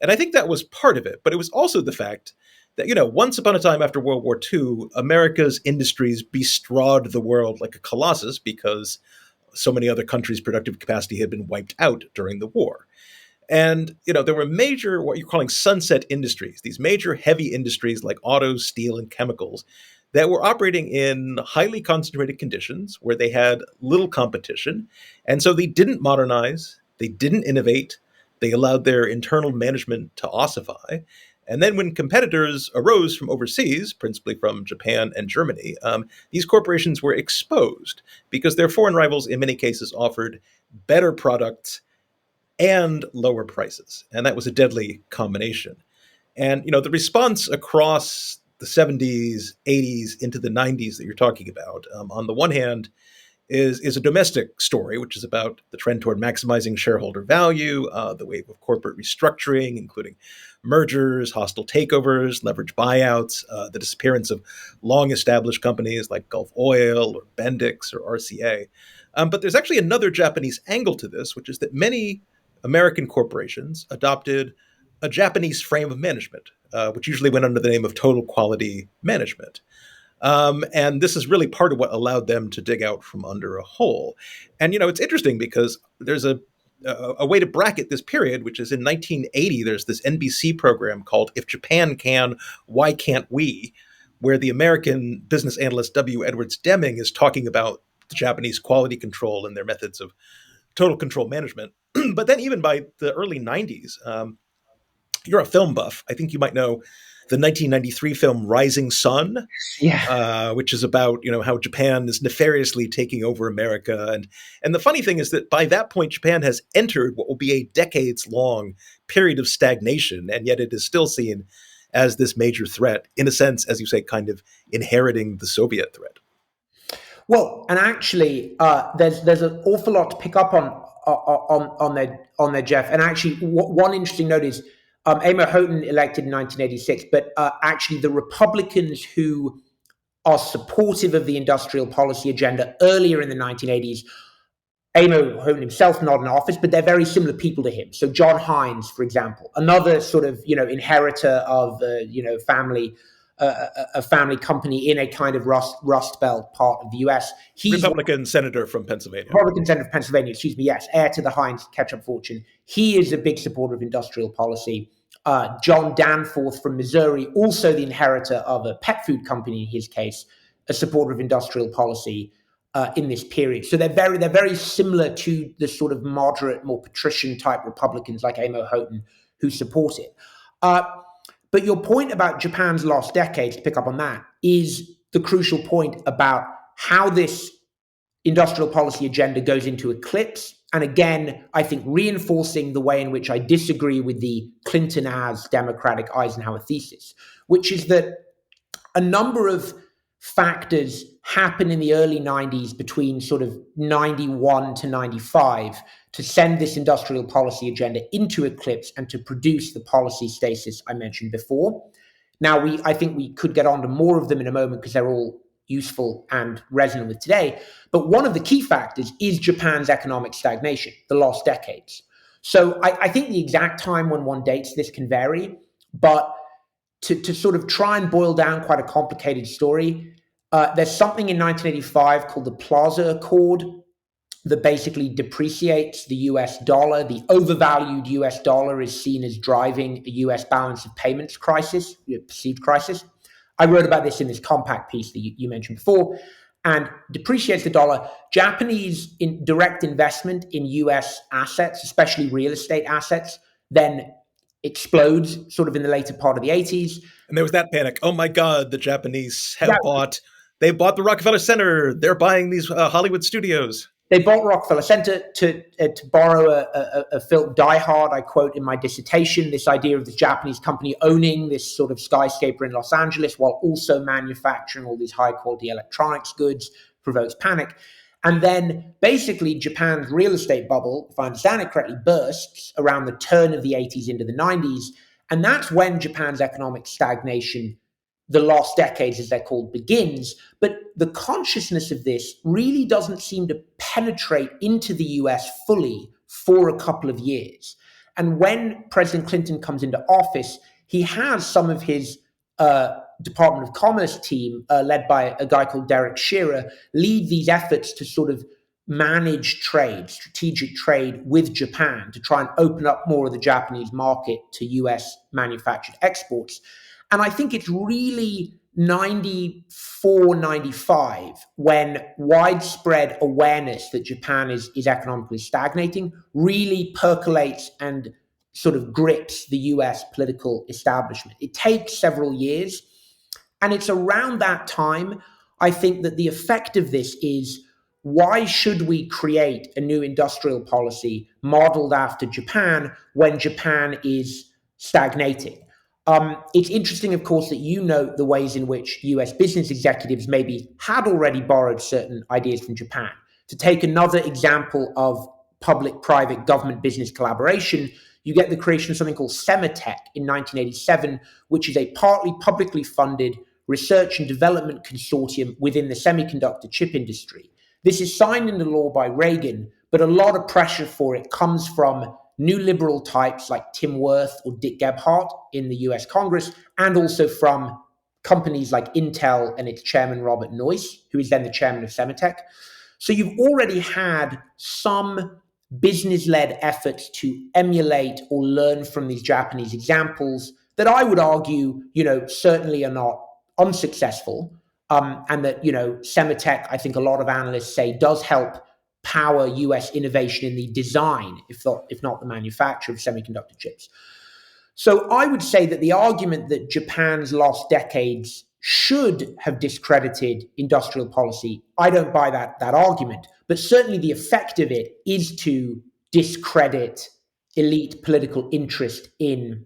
[SPEAKER 1] And I think that was part of it, but it was also the fact that, once upon a time after World War II, America's industries bestrawed the world like a colossus because so many other countries' productive capacity had been wiped out during the war. And, there were major, what you're calling sunset industries, these major heavy industries like autos, steel, and chemicals that were operating in highly concentrated conditions where they had little competition. And so they didn't modernize, they didn't innovate, they allowed their internal management to ossify. And then when competitors arose from overseas, principally from Japan and Germany, these corporations were exposed because their foreign rivals in many cases offered better products and lower prices. And that was a deadly combination. And, the response across the 70s, 80s, into the 90s that you're talking about, on the one hand, is a domestic story, which is about the trend toward maximizing shareholder value, the wave of corporate restructuring, including mergers, hostile takeovers, leverage buyouts, the disappearance of long-established companies like Gulf Oil or Bendix or RCA. But there's actually another Japanese angle to this, which is that many American corporations adopted a Japanese frame of management, which usually went under the name of total quality management. And this is really part of what allowed them to dig out from under a hole. And, it's interesting because there's a way to bracket this period, which is in 1980, there's this NBC program called If Japan Can, Why Can't We?, where the American business analyst W. Edwards Deming is talking about the Japanese quality control and their methods of total control management. But then even by the early 90s, you're a film buff. I think you might know the 1993 film Rising Sun, which is about, how Japan is nefariously taking over America. And the funny thing is that by that point, Japan has entered what will be a decades-long period of stagnation, and yet it is still seen as this major threat, in a sense, as you say, kind of inheriting the Soviet threat.
[SPEAKER 2] Well, and actually, there's an awful lot to pick up on there, Jeff. And actually, one interesting note is Amo Houghton elected in 1986, but actually the Republicans who are supportive of the industrial policy agenda earlier in the 1980s, Amo Houghton himself not in office, but they're very similar people to him. So John Hines, for example, another sort of, inheritor of, family, a family company in a kind of Rust Belt part of the U.S. He's
[SPEAKER 1] Republican senator from Pennsylvania.
[SPEAKER 2] Republican senator of Pennsylvania, yes, heir to the Heinz ketchup fortune. He is a big supporter of industrial policy. John Danforth from Missouri, also the inheritor of a pet food company in his case, a supporter of industrial policy in this period. So they're very similar to the sort of moderate, more patrician type Republicans like Amo Houghton who support it. But your point about Japan's lost decades, to pick up on that, is the crucial point about how this industrial policy agenda goes into eclipse. And again, I think reinforcing the way in which I disagree with the Clinton as Democratic Eisenhower thesis, which is that a number of factors happen in the early 90s between sort of 91 to 95 to send this industrial policy agenda into eclipse and to produce the policy stasis I mentioned before. Now, I think we could get on to more of them in a moment because they're all useful and resonant with today. But one of the key factors is Japan's economic stagnation, the lost decades. So I think the exact time when one dates this can vary, but to sort of try and boil down quite a complicated story, there's something in 1985 called the Plaza Accord that basically depreciates the US dollar. The overvalued US dollar is seen as driving a US balance of payments crisis, perceived crisis. I wrote about this in this compact piece that you mentioned before, and depreciates the dollar. Japanese direct investment in US assets, especially real estate assets, then explodes sort of in the later part of the 80s.
[SPEAKER 1] And there was that panic. Oh my God, the Japanese have they bought the Rockefeller Center. They're buying these Hollywood studios.
[SPEAKER 2] They bought Rockefeller Center to borrow a Phil Die Hard, I quote in my dissertation, this idea of the Japanese company owning this sort of skyscraper in Los Angeles while also manufacturing all these high quality electronics goods provokes panic. And then basically Japan's real estate bubble, if I understand it correctly, bursts around the turn of the 80s into the 90s. And that's when Japan's economic stagnation, the lost decades, as they're called, begins. But the consciousness of this really doesn't seem to penetrate into the US fully for a couple of years. And when President Clinton comes into office, he has some of his Department of Commerce team, led by a guy called Derek Shearer, lead these efforts to sort of manage trade, strategic trade with Japan to try and open up more of the Japanese market to US manufactured exports. And I think it's really 94, 95 when widespread awareness that Japan is economically stagnating really percolates and sort of grips the US political establishment. It takes several years. And it's around that time, I think, that the effect of this is, why should we create a new industrial policy modeled after Japan when Japan is stagnating? It's interesting, of course, that you note the ways in which US business executives maybe had already borrowed certain ideas from Japan. To take another example of public-private government-business collaboration, you get the creation of something called Sematech in 1987, which is a partly publicly funded research and development consortium within the semiconductor chip industry. This is signed into law by Reagan, but a lot of pressure for it comes from new liberal types like Tim Wirth or Dick Gebhardt in the US Congress, and also from companies like Intel and its chairman, Robert Noyce, who is then the chairman of Sematech. So you've already had some business-led efforts to emulate or learn from these Japanese examples that I would argue, certainly are not unsuccessful, and that, Sematech, I think a lot of analysts say, does help power US innovation in the design, if not the manufacture of semiconductor chips. So I would say that the argument that Japan's lost decades should have discredited industrial policy, I don't buy that argument. But certainly the effect of it is to discredit elite political interest in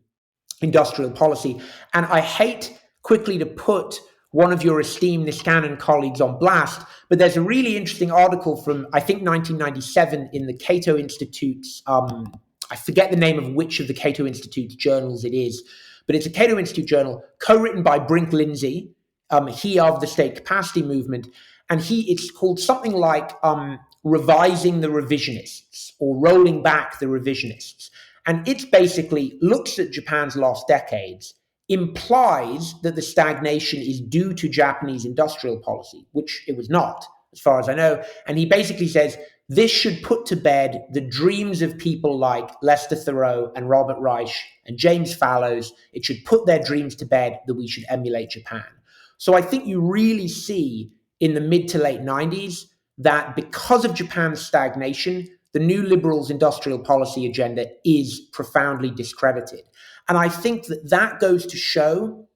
[SPEAKER 2] industrial policy. And I hate quickly to put one of your esteemed Niskanen colleagues on blast, but there's a really interesting article from, I think, 1997 in the Cato Institute's I forget the name of which of the Cato Institute's journals it is, but it's a Cato Institute journal co-written by Brink Lindsay, he of the state capacity movement, and it's called something like Revising the Revisionists or Rolling Back the Revisionists. And it basically looks at Japan's lost decades, implies that the stagnation is due to Japanese industrial policy, which it was not, as far as I know. And he basically says this should put to bed the dreams of people like Lester Thoreau and Robert Reich and James Fallows. It should put their dreams to bed that we should emulate Japan. So I think you really see in the mid to late 90s that because of Japan's stagnation, the new liberals' industrial policy agenda is profoundly discredited. And I think that goes to show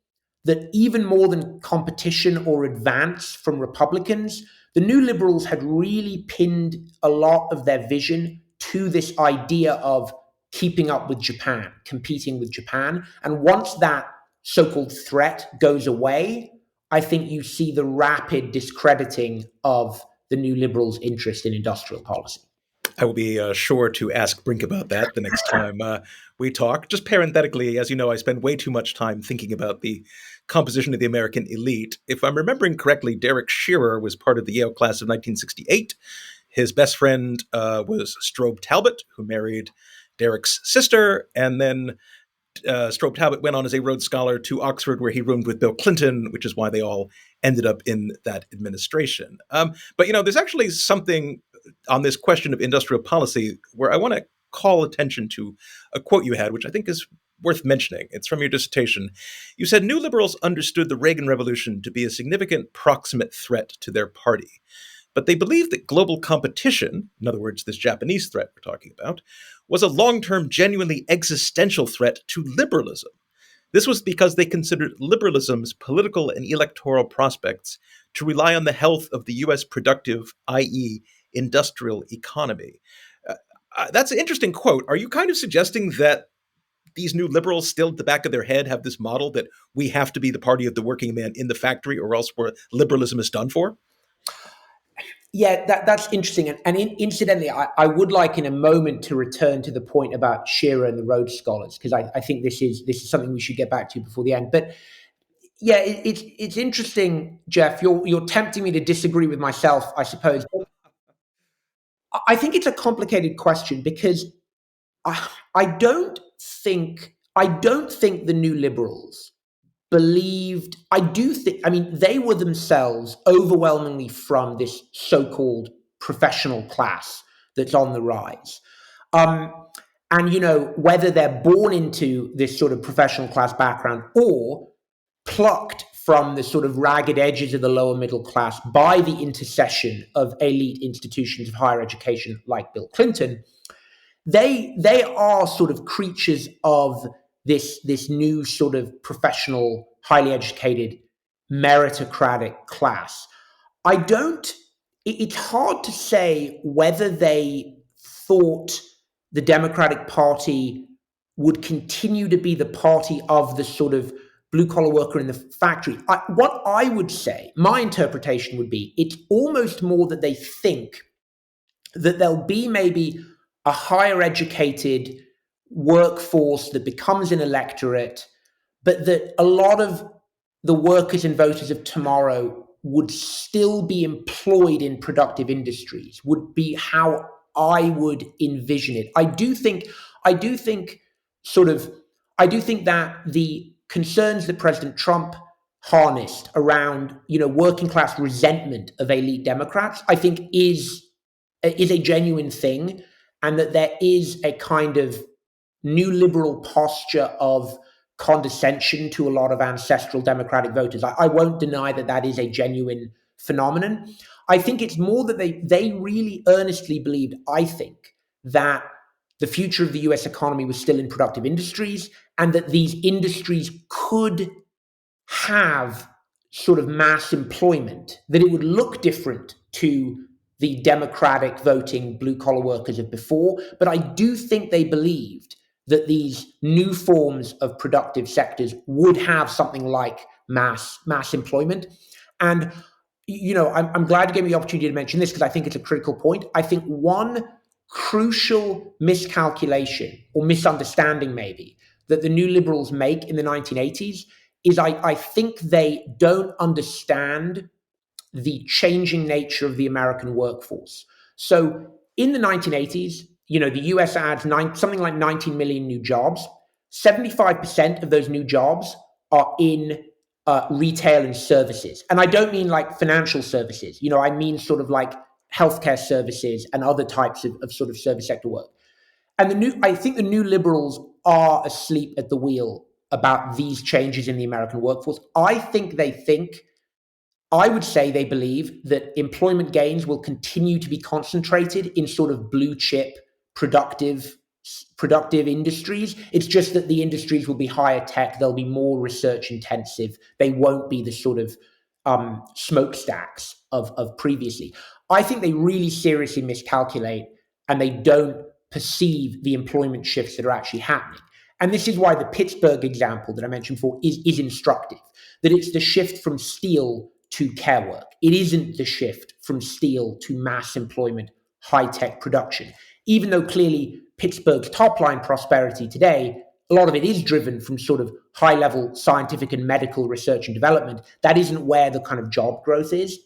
[SPEAKER 2] that even more than competition or advance from Republicans, the new liberals had really pinned a lot of their vision to this idea of keeping up with Japan, competing with Japan. And once that so-called threat goes away, I think you see the rapid discrediting of the new liberals' interest in industrial policy.
[SPEAKER 1] I will be sure to ask Brink about that the next time we talk. Just parenthetically, as you know, I spend way too much time thinking about the composition of the American elite. If I'm remembering correctly, Derek Shearer was part of the Yale class of 1968. His best friend was Strobe Talbot, who married Derek's sister, and then Strobe Talbot went on as a Rhodes Scholar to Oxford, where he roomed with Bill Clinton, which is why they all ended up in that administration. But, there's actually something on this question of industrial policy where I want to call attention to a quote you had, which I think is worth mentioning. It's from your dissertation. You said new liberals understood the Reagan Revolution to be a significant proximate threat to their party, but they believed that global competition, in other words, this Japanese threat we're talking about, was a long-term, genuinely existential threat to liberalism. This was because they considered liberalism's political and electoral prospects to rely on the health of the U.S. productive, i.e., industrial economy. That's an interesting quote. Are you kind of suggesting that these new liberals still at the back of their head have this model that we have to be the party of the working man in the factory or else liberalism is done for?
[SPEAKER 2] Yeah, that's interesting. And incidentally, I would like in a moment to return to the point about Shearer and the Rhodes Scholars, because I think this is something we should get back to before the end. But yeah, it's interesting, Jeff. You're tempting me to disagree with myself, I suppose. I think it's a complicated question because I don't think the new liberals believed. They were themselves overwhelmingly from this so-called professional class that's on the rise. And whether they're born into this sort of professional class background or plucked from the sort of ragged edges of the lower middle class by the intercession of elite institutions of higher education like Bill Clinton, they are sort of creatures of this new sort of professional, highly educated, meritocratic class. It's hard to say whether they thought the Democratic Party would continue to be the party of the sort of blue-collar worker in the factory. What I would say, my interpretation would be, it's almost more that they think that there'll be maybe a higher educated workforce that becomes an electorate, but that a lot of the workers and voters of tomorrow would still be employed in productive industries, would be how I would envision it. I do think that the concerns that President Trump harnessed around, working class resentment of elite Democrats, I think is a genuine thing, and that there is a kind of new liberal posture of condescension to a lot of ancestral Democratic voters. I won't deny that is a genuine phenomenon. I think it's more that they really earnestly believed, I think, that the future of the US economy was still in productive industries, and that these industries could have sort of mass employment, that it would look different to the Democratic voting blue-collar workers of before. But I do think they believed that these new forms of productive sectors would have something like mass employment. And, I'm glad you gave me the opportunity to mention this because I think it's a critical point. I think one crucial miscalculation or misunderstanding maybe that the new liberals make in the 1980s is I think they don't understand the changing nature of the American workforce. So in the 1980s, the US adds something like 19 million new jobs. 75% of those new jobs are in retail and services. And I don't mean like financial services, I mean sort of like healthcare services and other types of sort of service sector work. And I think the new liberals are asleep at the wheel about these changes in the American workforce. I would say they believe that employment gains will continue to be concentrated in sort of blue chip, productive industries. It's just that the industries will be higher tech. They'll be more research intensive. They won't be the sort of smokestacks of previously. I think they really seriously miscalculate and they don't perceive the employment shifts that are actually happening. And this is why the Pittsburgh example that I mentioned before is instructive, that it's the shift from steel to care work. It isn't the shift from steel to mass employment, high-tech production. Even though clearly Pittsburgh's top-line prosperity today, a lot of it is driven from sort of high-level scientific and medical research and development. That isn't where the kind of job growth is.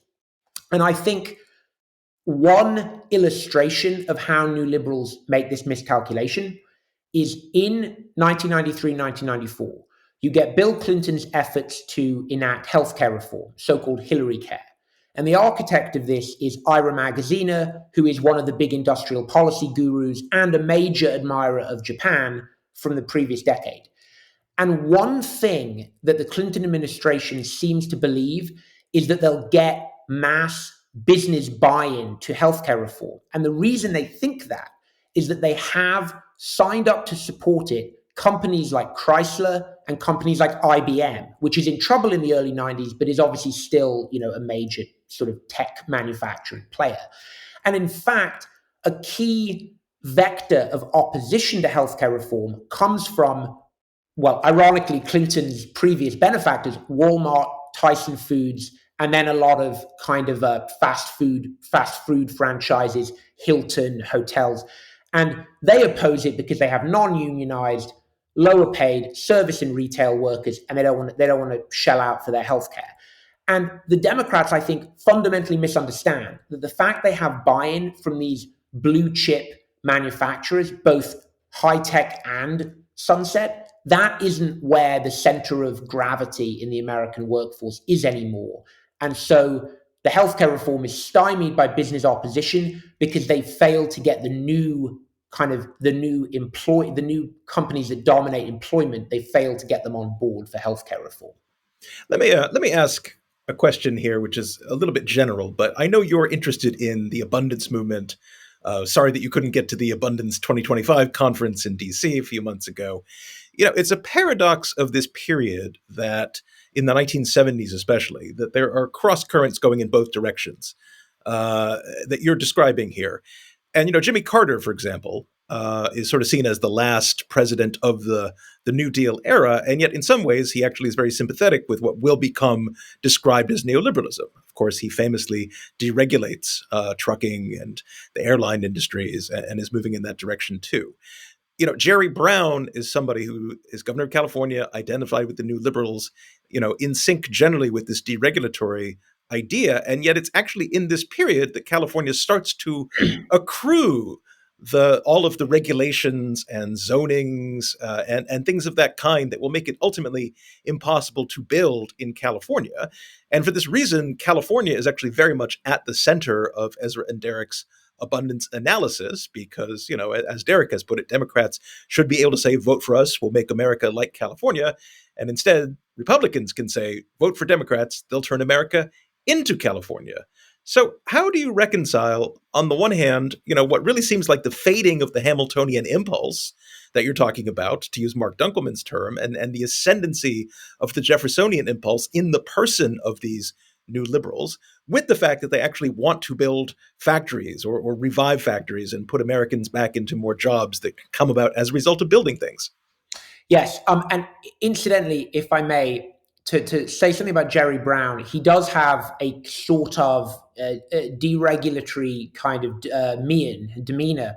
[SPEAKER 2] And I think one illustration of how new liberals make this miscalculation is in 1993, 1994. You get Bill Clinton's efforts to enact healthcare reform, so-called Hillary Care. And the architect of this is Ira Magaziner, who is one of the big industrial policy gurus and a major admirer of Japan from the previous decade. And one thing that the Clinton administration seems to believe is that they'll get mass business buy-in to healthcare reform. And the reason they think that is that they have signed up to support it companies like Chrysler and companies like IBM, which is in trouble in the early 90s, but is obviously still, a major sort of tech manufacturing player. And in fact, a key vector of opposition to healthcare reform comes from, well, ironically, Clinton's previous benefactors, Walmart, Tyson Foods, and then a lot of kind of fast food franchises, Hilton, hotels. And they oppose it because they have non-unionized, lower paid service and retail workers, and they don't want to shell out for their healthcare. And the Democrats, I think, fundamentally misunderstand that the fact they have buy-in from these blue chip manufacturers, both high tech and sunset, that isn't where the center of gravity in the American workforce is anymore. And so the healthcare reform is stymied by business opposition because they failed to get the new companies that dominate employment. They failed to get them on board for healthcare reform.
[SPEAKER 1] Let me ask a question here, which is a little bit general, but I know you're interested in the abundance movement. Sorry that you couldn't get to the Abundance 2025 conference in DC a few months ago. It's a paradox of this period that in the 1970s especially, that there are cross currents going in both directions that you're describing here. And, Jimmy Carter, for example, is sort of seen as the last president of the New Deal era. And yet in some ways, he actually is very sympathetic with what will become described as neoliberalism. Of course, he famously deregulates trucking and the airline industries and is moving in that direction too. Jerry Brown is somebody who is governor of California, identified with the new liberals, in sync generally with this deregulatory idea. And yet it's actually in this period that California starts to accrue all of the regulations and zonings and things of that kind that will make it ultimately impossible to build in California. And for this reason, California is actually very much at the center of Ezra and Derek's abundance analysis because, as Derek has put it, Democrats should be able to say, vote for us, we'll make America like California. And instead, Republicans can say, vote for Democrats, they'll turn America into California. So how do you reconcile, on the one hand, what really seems like the fading of the Hamiltonian impulse that you're talking about, to use Mark Dunkelman's term, and the ascendancy of the Jeffersonian impulse in the person of these new liberals, with the fact that they actually want to build factories or revive factories and put Americans back into more jobs that come about as a result of building things?
[SPEAKER 2] Yes. And incidentally, if I may, to say something about Jerry Brown, he does have a sort of deregulatory kind of demeanor.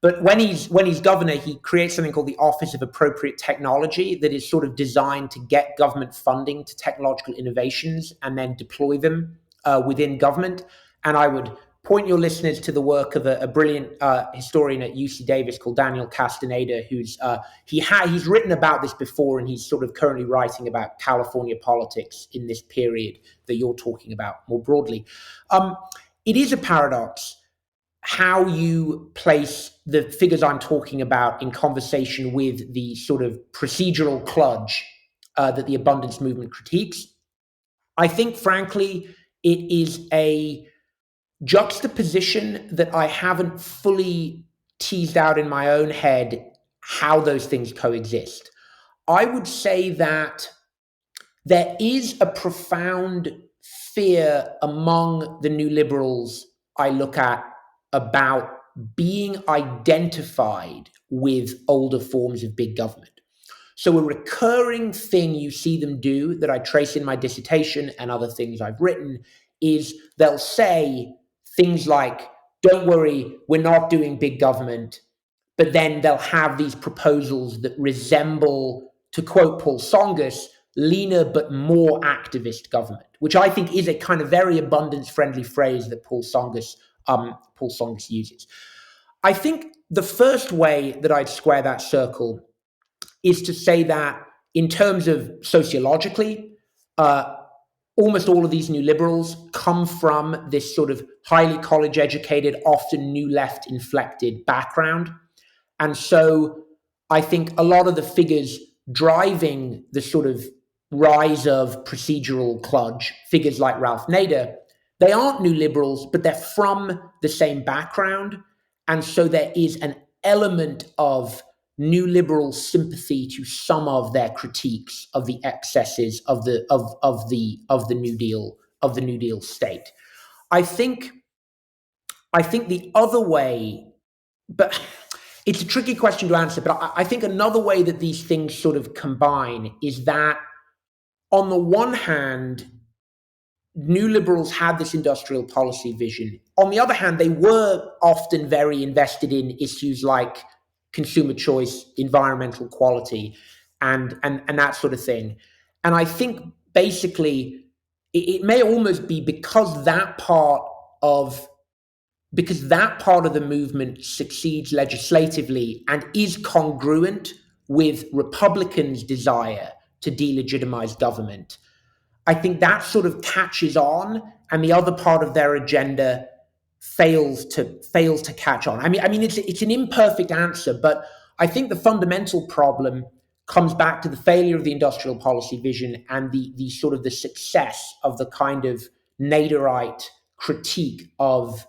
[SPEAKER 2] But when he's governor, he creates something called the Office of Appropriate Technology that is sort of designed to get government funding to technological innovations and then deploy them within government. And I would point your listeners to the work of a brilliant historian at UC Davis called Daniel Castaneda, who's he's written about this before, and he's sort of currently writing about California politics in this period that you're talking about more broadly. It is a paradox how you place the figures I'm talking about in conversation with the sort of procedural kludge that the abundance movement critiques. I think, frankly, it is a juxtaposition that I haven't fully teased out in my own head how those things coexist. I would say that there is a profound fear among the new liberals I look at about being identified with older forms of big government. So a recurring thing you see them do that I trace in my dissertation and other things I've written is they'll say things like, don't worry, we're not doing big government, but then they'll have these proposals that resemble, to quote Paul Tsongas, leaner but more activist government, which I think is a kind of very abundance-friendly phrase that Paul Tsongas uses. I think the first way that I'd square that circle is to say that in terms of sociologically, almost all of these new liberals come from this sort of highly college-educated, often new left-inflected background. And so I think a lot of the figures driving the sort of rise of procedural kludge, figures like Ralph Nader, they aren't new liberals, but they're from the same background. And so there is an element of new liberal sympathy to some of their critiques of the excesses of the New Deal state. I think the other way, but it's a tricky question to answer, but I think another way that these things sort of combine is that on the one hand, new liberals had this industrial policy vision. On the other hand, they were often very invested in issues like consumer choice, environmental quality, and that sort of thing. And I think basically it may almost be because that part of the movement succeeds legislatively and is congruent with Republicans' desire to delegitimize government, I think that sort of catches on, and the other part of their agenda fails to catch on. I mean, it's an imperfect answer, but I think the fundamental problem comes back to the failure of the industrial policy vision and the sort of the success of the kind of Naderite critique of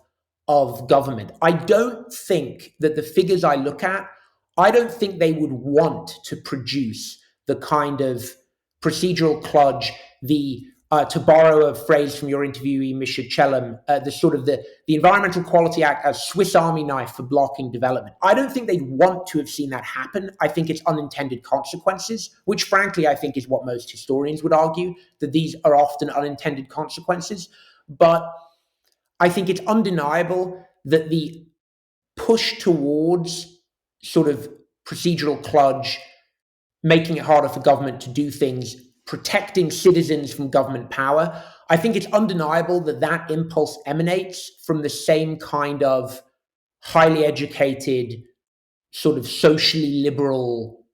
[SPEAKER 2] government. I don't think that the figures I look at, I don't think they would want to produce the kind of procedural kludge, to borrow a phrase from your interviewee, Misha Chellam, the Environmental Quality Act as Swiss Army knife for blocking development. I don't think they'd want to have seen that happen. I think it's unintended consequences, which frankly, I think is what most historians would argue, that these are often unintended consequences. But I think it's undeniable that the push towards sort of procedural kludge, making it harder for government to do things, protecting citizens from government power, I think it's undeniable that that impulse emanates from the same kind of highly educated, sort of socially liberal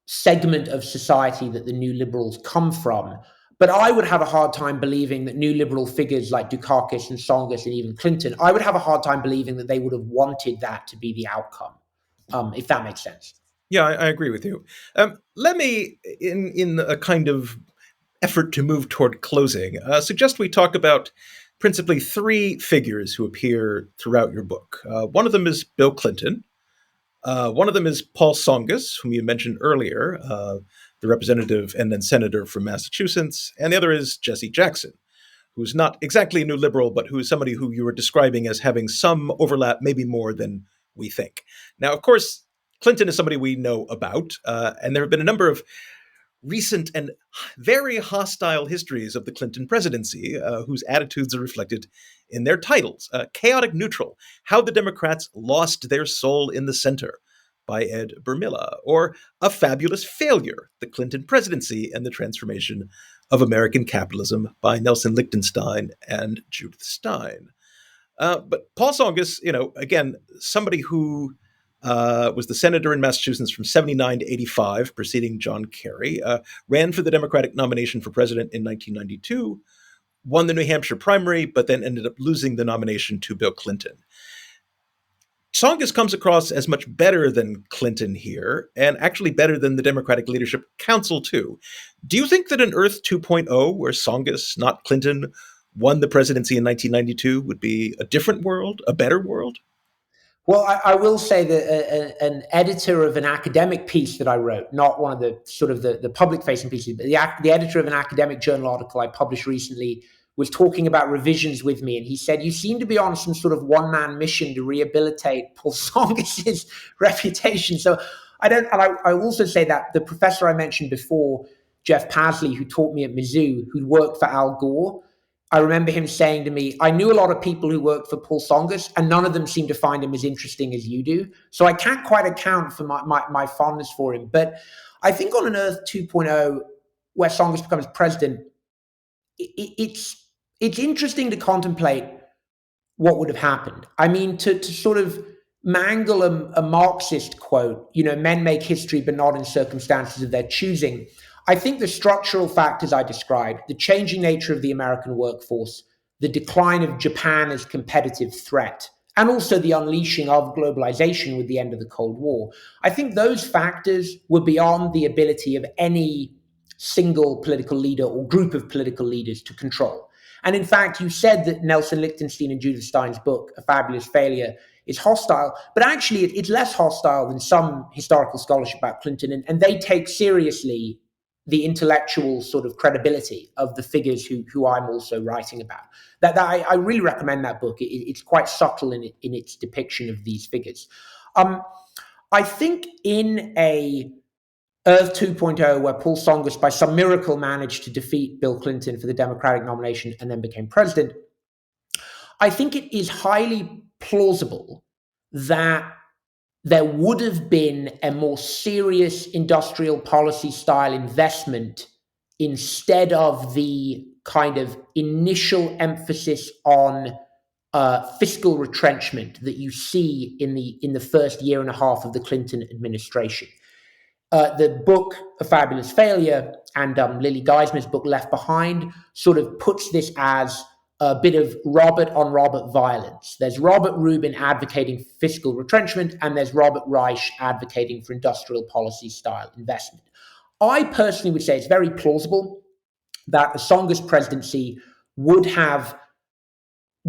[SPEAKER 2] segment of society that the new liberals come from. But I would have a hard time believing that new liberal figures like Dukakis and Tsongas and even Clinton, I would have a hard time believing that they would have wanted that to be the outcome, if that makes sense.
[SPEAKER 1] Yeah, I agree with you. Let me, in a kind of effort to move toward closing, suggest we talk about principally three figures who appear throughout your book. One of them is Bill Clinton. One of them is Paul Tsongas, whom you mentioned earlier, the representative and then senator from Massachusetts. And the other is Jesse Jackson, who's not exactly a new liberal, but who is somebody who you were describing as having some overlap, maybe more than we think. Now, of course, Clinton is somebody we know about, and there have been a number of recent and very hostile histories of the Clinton presidency, whose attitudes are reflected in their titles. Chaotic Neutral, How the Democrats Lost Their Soul in the Center by Ed Bermilla, or A Fabulous Failure, The Clinton Presidency and the Transformation of American Capitalism by Nelson Lichtenstein and Judith Stein. But Paul Tsongas, again, somebody who was the senator in Massachusetts from 79 to 85, preceding John Kerry, ran for the Democratic nomination for president in 1992, won the New Hampshire primary, but then ended up losing the nomination to Bill Clinton. Tsongas comes across as much better than Clinton here, and actually better than the Democratic Leadership Council, too. Do you think that an Earth 2.0, where Tsongas, not Clinton, won the presidency in 1992 would be a different world, a better world?
[SPEAKER 2] Well, I will say that an editor of an academic piece that I wrote, not one of the sort of the public-facing pieces, but the editor of an academic journal article I published recently was talking about revisions with me, and he said, "You seem to be on some sort of one-man mission to rehabilitate Paul Tsongas' reputation." So I don't, and I also say that the professor I mentioned before, Jeff Pasley, who taught me at Mizzou, who worked for Al Gore, I remember him saying to me, "I knew a lot of people who worked for Paul Tsongas, and none of them seem to find him as interesting as you do." So I can't quite account for my fondness for him. But I think on an Earth 2.0, where Tsongas becomes president, it's interesting to contemplate what would have happened. I mean, to sort of mangle a Marxist quote, men make history, but not in circumstances of their choosing. I think the structural factors I described, the changing nature of the American workforce, the decline of Japan as competitive threat, and also the unleashing of globalization with the end of the Cold War, I think those factors were beyond the ability of any single political leader or group of political leaders to control. And in fact, you said that Nelson Lichtenstein and Judith Stein's book, A Fabulous Failure, is hostile, but actually it's less hostile than some historical scholarship about Clinton, and they take seriously the intellectual sort of credibility of the figures who I'm also writing about. I really recommend that book. It's quite subtle in its depiction of these figures. I think in a Earth 2.0, where Paul Tsongas, by some miracle, managed to defeat Bill Clinton for the Democratic nomination and then became president, I think it is highly plausible that there would have been a more serious industrial policy style investment instead of the kind of initial emphasis on fiscal retrenchment that you see in the first year and a half of the Clinton administration. The book, A Fabulous Failure, and Lily Geismer's book, Left Behind, sort of puts this as a bit of Robert on Robert violence. There's Robert Rubin advocating fiscal retrenchment, and there's Robert Reich advocating for industrial policy style investment. I personally would say it's very plausible that the Tsongas presidency would have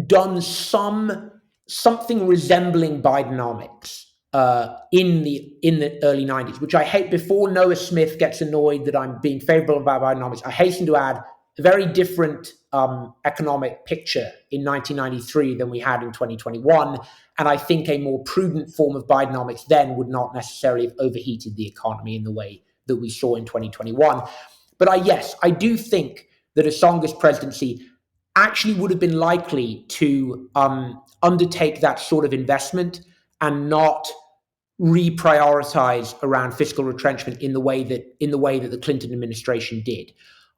[SPEAKER 2] done something resembling Bidenomics in the early 90s, which I hate. Before Noah Smith gets annoyed that I'm being favorable about Bidenomics, I hasten to add a very different economic picture in 1993 than we had in 2021. And I think a more prudent form of Bidenomics then would not necessarily have overheated the economy in the way that we saw in 2021. But I do think that a Tsongas presidency actually would have been likely to undertake that sort of investment and not reprioritize around fiscal retrenchment in the way that the Clinton administration did.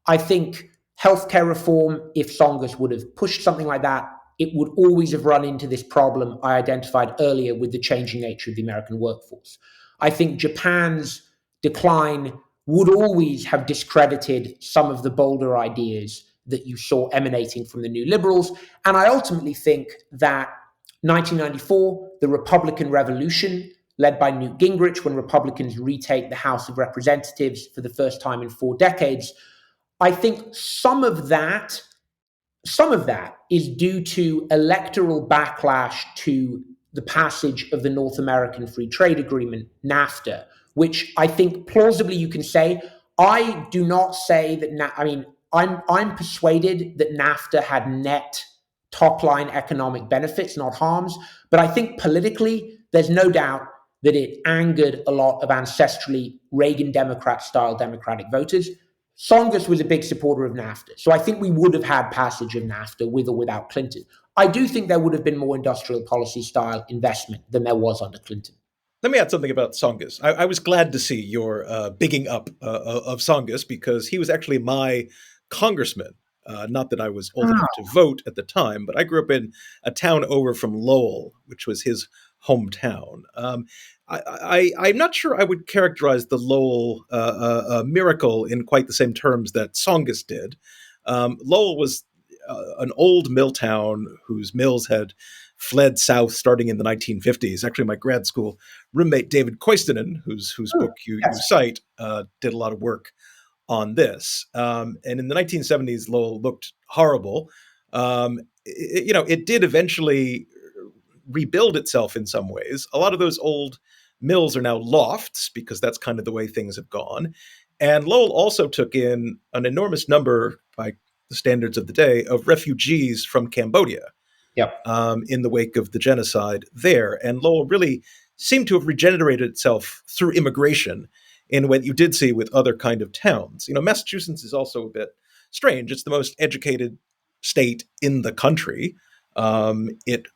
[SPEAKER 2] I think healthcare reform, if Tsongas would have pushed something like that, it would always have run into this problem I identified earlier with the changing nature of the American workforce. I think Japan's decline would always have discredited some of the bolder ideas that you saw emanating from the new liberals. And I ultimately think that 1994, the Republican Revolution, led by Newt Gingrich, when Republicans retake the House of Representatives for the first time in 4 decades, I think some of that is due to electoral backlash to the passage of the North American Free Trade Agreement, NAFTA, which I think plausibly you can say. I do not say that. I'm persuaded that NAFTA had net top-line economic benefits, not harms. But I think politically, there's no doubt that it angered a lot of ancestrally Reagan Democrat-style Democratic voters. Tsongas was a big supporter of NAFTA. So I think we would have had passage of NAFTA with or without Clinton. I do think there would have been more industrial policy style investment than there was under Clinton.
[SPEAKER 1] Let me add something about Tsongas. I was glad to see your bigging up of Tsongas because he was actually my congressman. Not that I was old enough to vote at the time, but I grew up in a town over from Lowell, which was his hometown. I'm not sure I would characterize the Lowell miracle in quite the same terms that Tsongas did. Lowell was an old mill town whose mills had fled south starting in the 1950s. Actually, my grad school roommate David Koistinen, whose book you cite, did a lot of work on this. And in the 1970s, Lowell looked horrible. It did eventually rebuild itself in some ways. A lot of those old mills are now lofts because that's kind of the way things have gone. And Lowell also took in an enormous number, by the standards of the day, of refugees from Cambodia.
[SPEAKER 2] Yep.
[SPEAKER 1] In the wake of the genocide there. And Lowell really seemed to have regenerated itself through immigration in what you did see with other kind of towns. Massachusetts is also a bit strange. It's the most educated state in the country. It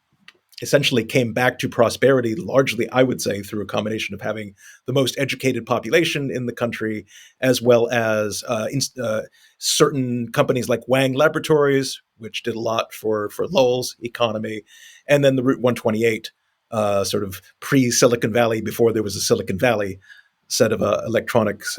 [SPEAKER 1] essentially came back to prosperity largely, I would say, through a combination of having the most educated population in the country, as well as certain companies like Wang Laboratories, which did a lot for Lowell's economy, and then the Route 128, sort of pre-Silicon Valley, before there was a Silicon Valley set of electronics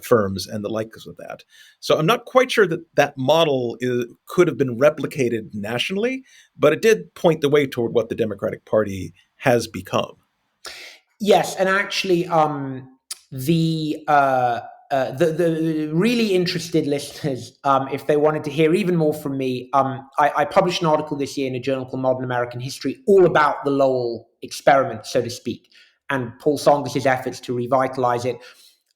[SPEAKER 1] firms and the likes of that. So I'm not quite sure that model could have been replicated nationally, but it did point the way toward what the Democratic Party has become.
[SPEAKER 2] Yes, and actually, the really interested listeners, if they wanted to hear even more from me, I published an article this year in a journal called Modern American History, all about the Lowell experiment, so to speak, and Paul Tsongas' efforts to revitalize it.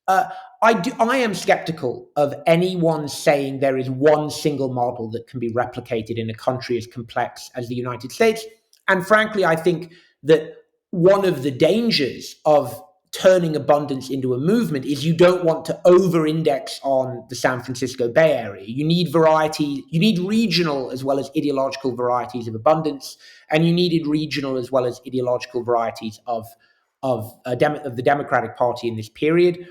[SPEAKER 2] I am skeptical of anyone saying there is one single model that can be replicated in a country as complex as the United States. And frankly, I think that one of the dangers of turning abundance into a movement is you don't want to over-index on the San Francisco Bay Area. You need variety, you need regional as well as ideological varieties of abundance, and you needed regional as well as ideological varieties of the Democratic Party in this period.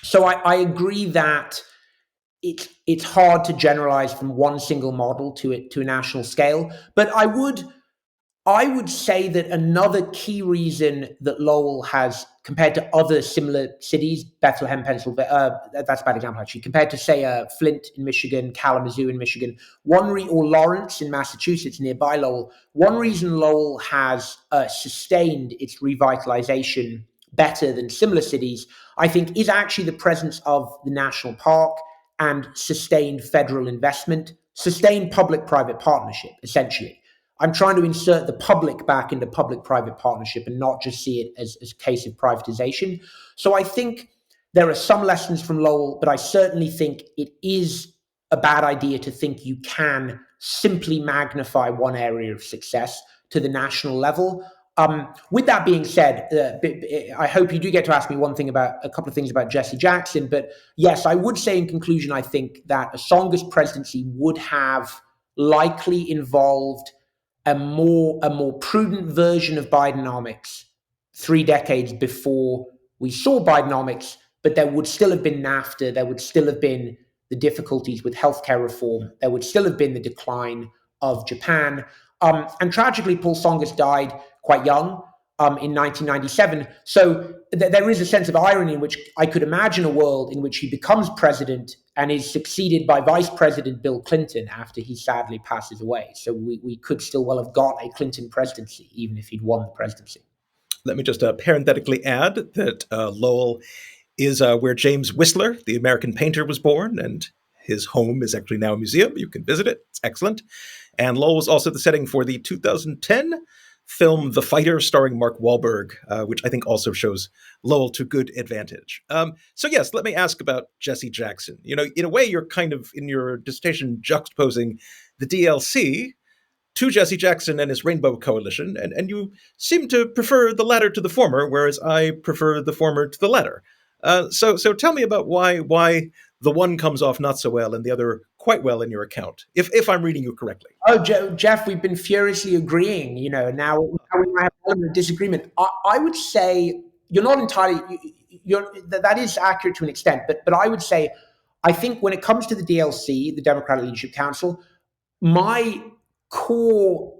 [SPEAKER 2] So I agree that it's hard to generalize from one single model to a national scale, but I would say that another key reason that Lowell has, compared to other similar cities, Bethlehem, Pennsylvania, that's a bad example actually, compared to say Flint in Michigan, Kalamazoo in Michigan, or Lawrence in Massachusetts nearby Lowell, one reason Lowell has sustained its revitalization better than similar cities, I think, is actually the presence of the national park and sustained federal investment, sustained public-private partnership, essentially. I'm trying to insert the public back into public-private partnership and not just see it as a case of privatization. So I think there are some lessons from Lowell, but I certainly think it is a bad idea to think you can simply magnify one area of success to the national level. With that being said, I hope you do get to ask me a couple of things about Jesse Jackson. But yes, I would say in conclusion, I think that a Tsongas presidency would have likely involved a more prudent version of Bidenomics 3 decades before we saw Bidenomics, but there would still have been NAFTA, there would still have been the difficulties with healthcare reform, there would still have been the decline of Japan. And tragically, Paul Tsongas died quite young in 1997. So there is a sense of irony in which I could imagine a world in which he becomes president and is succeeded by Vice President Bill Clinton after he sadly passes away. So we could still well have got a Clinton presidency, even if he'd won the presidency.
[SPEAKER 1] Let me just parenthetically add that Lowell is where James Whistler, the American painter, was born, and his home is actually now a museum. You can visit it. It's excellent. And Lowell was also the setting for the 2010 film The Fighter, starring Mark Wahlberg, which I think also shows Lowell to good advantage. So yes, let me ask about Jesse Jackson. In a way, you're kind of, in your dissertation, juxtaposing the DLC, to Jesse Jackson and his Rainbow Coalition, and you seem to prefer the latter to the former, whereas I prefer the former to the latter. So tell me about why the one comes off not so well and the other quite well in your account, if I'm reading you correctly.
[SPEAKER 2] Oh, Jeff, we've been furiously agreeing. Now we might have an element of disagreement. I would say you're not entirely. That is accurate to an extent, but I would say, I think when it comes to the DLC, the Democratic Leadership Council, my core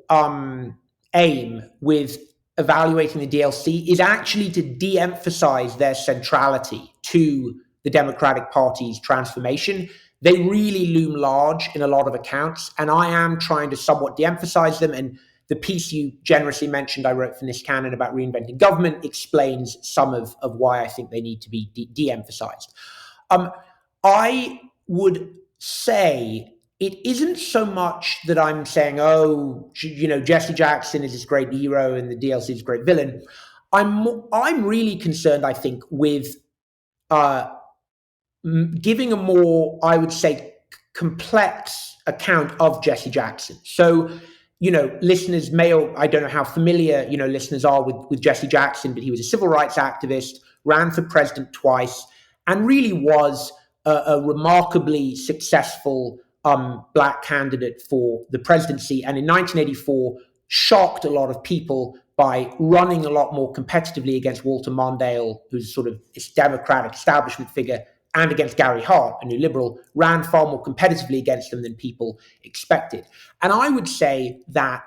[SPEAKER 2] aim with evaluating the DLC is actually to de-emphasize their centrality to the Democratic Party's transformation. They really loom large in a lot of accounts, and I am trying to somewhat de-emphasize them. And the piece you generously mentioned I wrote for Niskanen about reinventing government explains some of why I think they need to be de-emphasized. I would say it isn't so much that I'm saying, Jesse Jackson is this great hero and the DLC is a great villain. I'm really concerned, I think, with giving a more, I would say, complex account of Jesse Jackson. So, listeners may, or I don't know how familiar, listeners are with Jesse Jackson, but he was a civil rights activist, ran for president twice, and really was a remarkably successful black candidate for the presidency. And in 1984, shocked a lot of people by running a lot more competitively against Walter Mondale, who's sort of this Democratic establishment figure, and against Gary Hart, a new liberal, ran far more competitively against them than people expected. And I would say that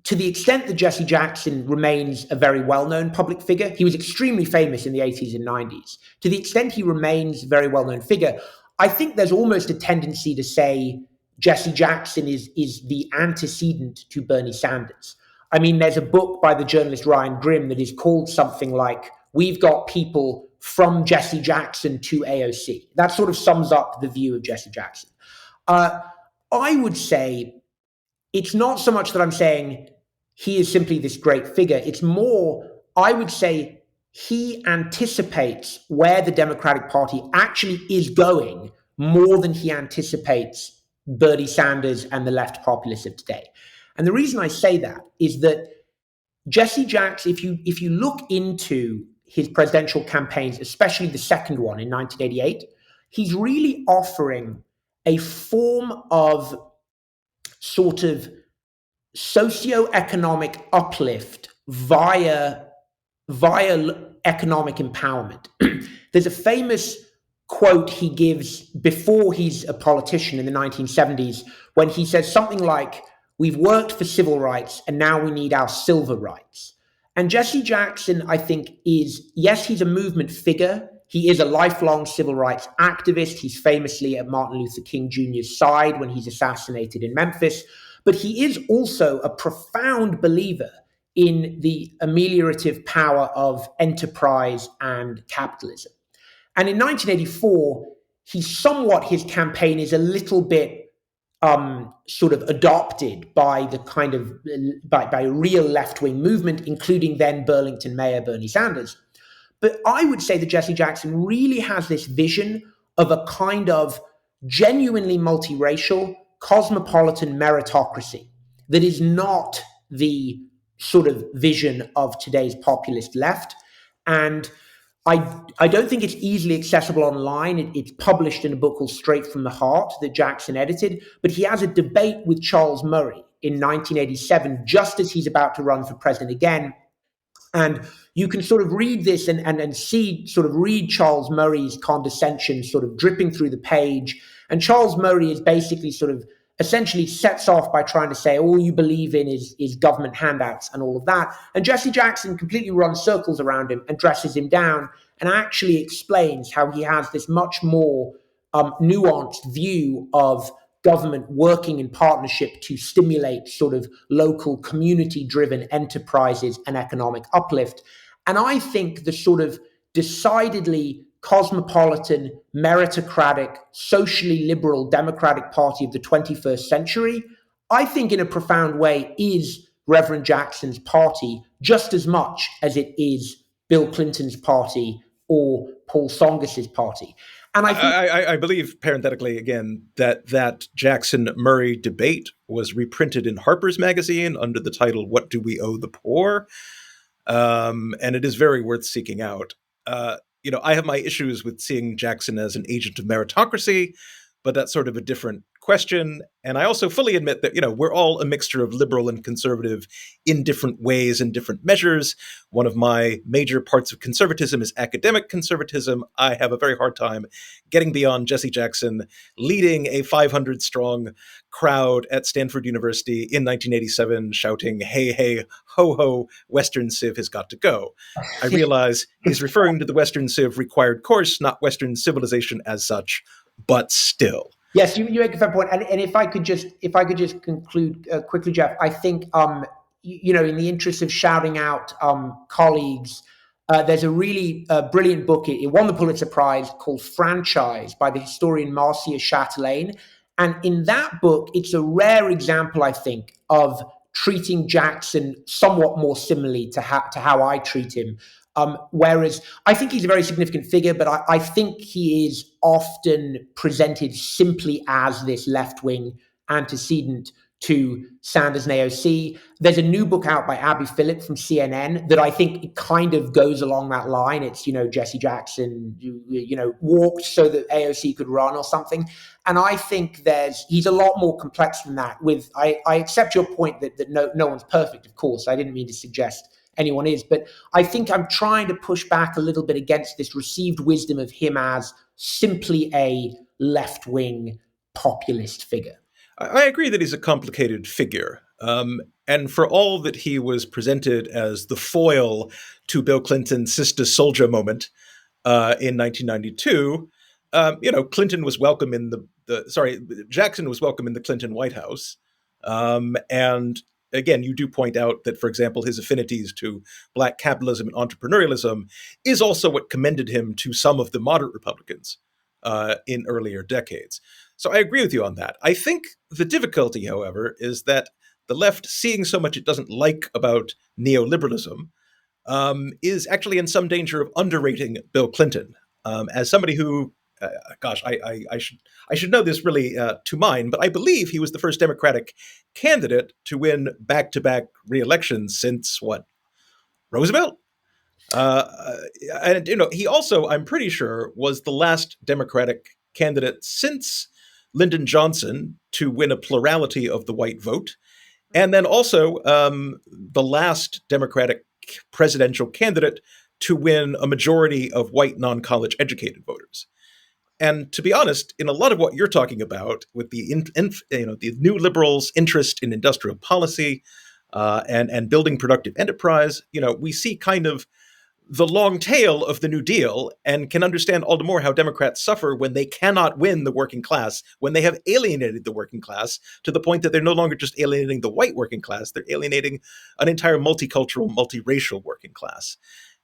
[SPEAKER 2] to the extent that Jesse Jackson remains a very well-known public figure, he was extremely famous in the 80s and 90s. To the extent he remains a very well-known figure, I think there's almost a tendency to say Jesse Jackson is the antecedent to Bernie Sanders. I mean, there's a book by the journalist Ryan Grimm that is called something like, "We've got people from Jesse Jackson to AOC." That sort of sums up the view of Jesse Jackson. I would say it's not so much that I'm saying he is simply this great figure. It's more, I would say, he anticipates where the Democratic Party actually is going more than he anticipates Bernie Sanders and the left populists of today. And the reason I say that is that Jesse Jackson, if you look into his presidential campaigns, especially the second one in 1988, he's really offering a form of sort of socioeconomic uplift via economic empowerment. There's a famous quote he gives before he's a politician in the 1970s when he says something like, "We've worked for civil rights and now we need our silver rights." And Jesse Jackson, I think, yes, he's a movement figure. He is a lifelong civil rights activist. He's famously at Martin Luther King Jr.'s side when he's assassinated in Memphis. But he is also a profound believer in the ameliorative power of enterprise and capitalism. And in 1984, his campaign is a little bit sort of adopted by the by a real left-wing movement, including then Burlington Mayor Bernie Sanders. But I would say that Jesse Jackson really has this vision of a kind of genuinely multiracial, cosmopolitan meritocracy that is not the sort of vision of today's populist left. And I don't think it's easily accessible online. It's published in a book called Straight from the Heart that Jackson edited. But he has a debate with Charles Murray in 1987, just as he's about to run for president again. And you can sort of read this and read Charles Murray's condescension sort of dripping through the page. And Charles Murray is basically sort of essentially sets off by trying to say all you believe in is government handouts and all of that. And Jesse Jackson completely runs circles around him and dresses him down and actually explains how he has this much more nuanced view of government working in partnership to stimulate sort of local community-driven enterprises and economic uplift. And I think the sort of decidedly cosmopolitan, meritocratic, socially liberal Democratic Party of the 21st century, I think in a profound way is Reverend Jackson's party just as much as it is Bill Clinton's party or Paul Tsongas' party. And I think
[SPEAKER 1] I believe, parenthetically again, that Jackson-Murray debate was reprinted in Harper's Magazine under the title "What Do We Owe the Poor?" And it is very worth seeking out. I have my issues with seeing Jackson as an agent of meritocracy, but that's sort of a different question. And I also fully admit that, we're all a mixture of liberal and conservative in different ways and different measures. One of my major parts of conservatism is academic conservatism. I have a very hard time getting beyond Jesse Jackson leading a 500-strong crowd at Stanford University in 1987, shouting, "Hey, hey, ho, ho, Western Civ has got to go." I realize he's referring to the Western Civ required course, not Western civilization as such, but still.
[SPEAKER 2] Yes, you make a fair point. And if I could just conclude quickly, Jeff, I think in the interest of shouting out colleagues, there's a really brilliant book. It won the Pulitzer Prize called Franchise by the historian Marcia Chatelain. And in that book, it's a rare example, I think, of treating Jackson somewhat more similarly to how I treat him. Whereas I think he's a very significant figure, but I think he is often presented simply as this left-wing antecedent to Sanders and AOC. There's a new book out by Abby Phillip from CNN that I think it kind of goes along that line. It's, Jesse Jackson, walked so that AOC could run or something. And I think he's a lot more complex than that. I accept your point that no one's perfect, of course. I didn't mean to suggest anyone is, but I think I'm trying to push back a little bit against this received wisdom of him as simply a left-wing populist figure.
[SPEAKER 1] I agree that he's a complicated figure. And for all that he was presented as the foil to Bill Clinton's Sister Soldier moment in 1992, Clinton was welcome in Jackson was welcome in the Clinton White House. And again, you do point out that, for example, his affinities to Black capitalism and entrepreneurialism is also what commended him to some of the moderate Republicans in earlier decades. So I agree with you on that. I think the difficulty, however, is that the left, seeing so much it doesn't like about neoliberalism, is actually in some danger of underrating Bill Clinton. As somebody who, I should know this really to mind, but I believe he was the first Democratic candidate to win back-to-back re-elections since Roosevelt? And he also, I'm pretty sure, was the last Democratic candidate since Lyndon Johnson to win a plurality of the white vote, and then also the last Democratic presidential candidate to win a majority of white non-college educated voters. And to be honest, in a lot of what you're talking about with the the new liberals' interest in industrial policy and building productive enterprise, we see kind of the long tail of the New Deal and can understand all the more how Democrats suffer when they cannot win the working class, when they have alienated the working class to the point that they're no longer just alienating the white working class, they're alienating an entire multicultural, multiracial working class.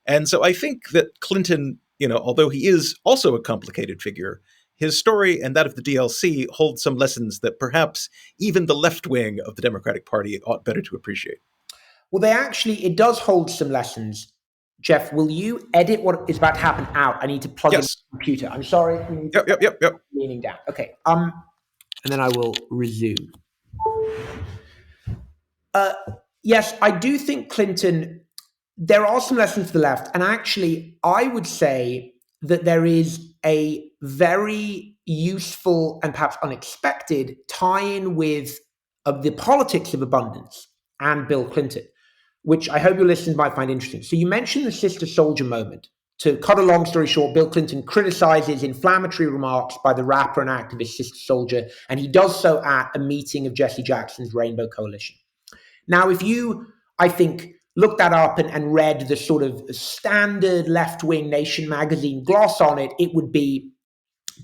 [SPEAKER 1] And so I think that Clinton, although he is also a complicated figure, his story and that of the DLC hold some lessons that perhaps even the left wing of the Democratic Party ought better to appreciate.
[SPEAKER 2] Well, it does hold some lessons. Jeff, will you edit what is about to happen out? I need to plug in the computer. I'm sorry.
[SPEAKER 1] Yep.
[SPEAKER 2] Leaning down. Okay. And then I will resume. Yes, I do think Clinton, there are some lessons to the left. And actually, I would say that there is a very useful and perhaps unexpected tie-in with the politics of abundance and Bill Clinton, which I hope your listeners might find interesting. So you mentioned the Sister Soldier moment. To cut a long story short, Bill Clinton criticizes inflammatory remarks by the rapper and activist Sister Soldier, and he does so at a meeting of Jesse Jackson's Rainbow Coalition. Now, if you, I think, looked that up and read the sort of standard left-wing Nation magazine gloss on it, it would be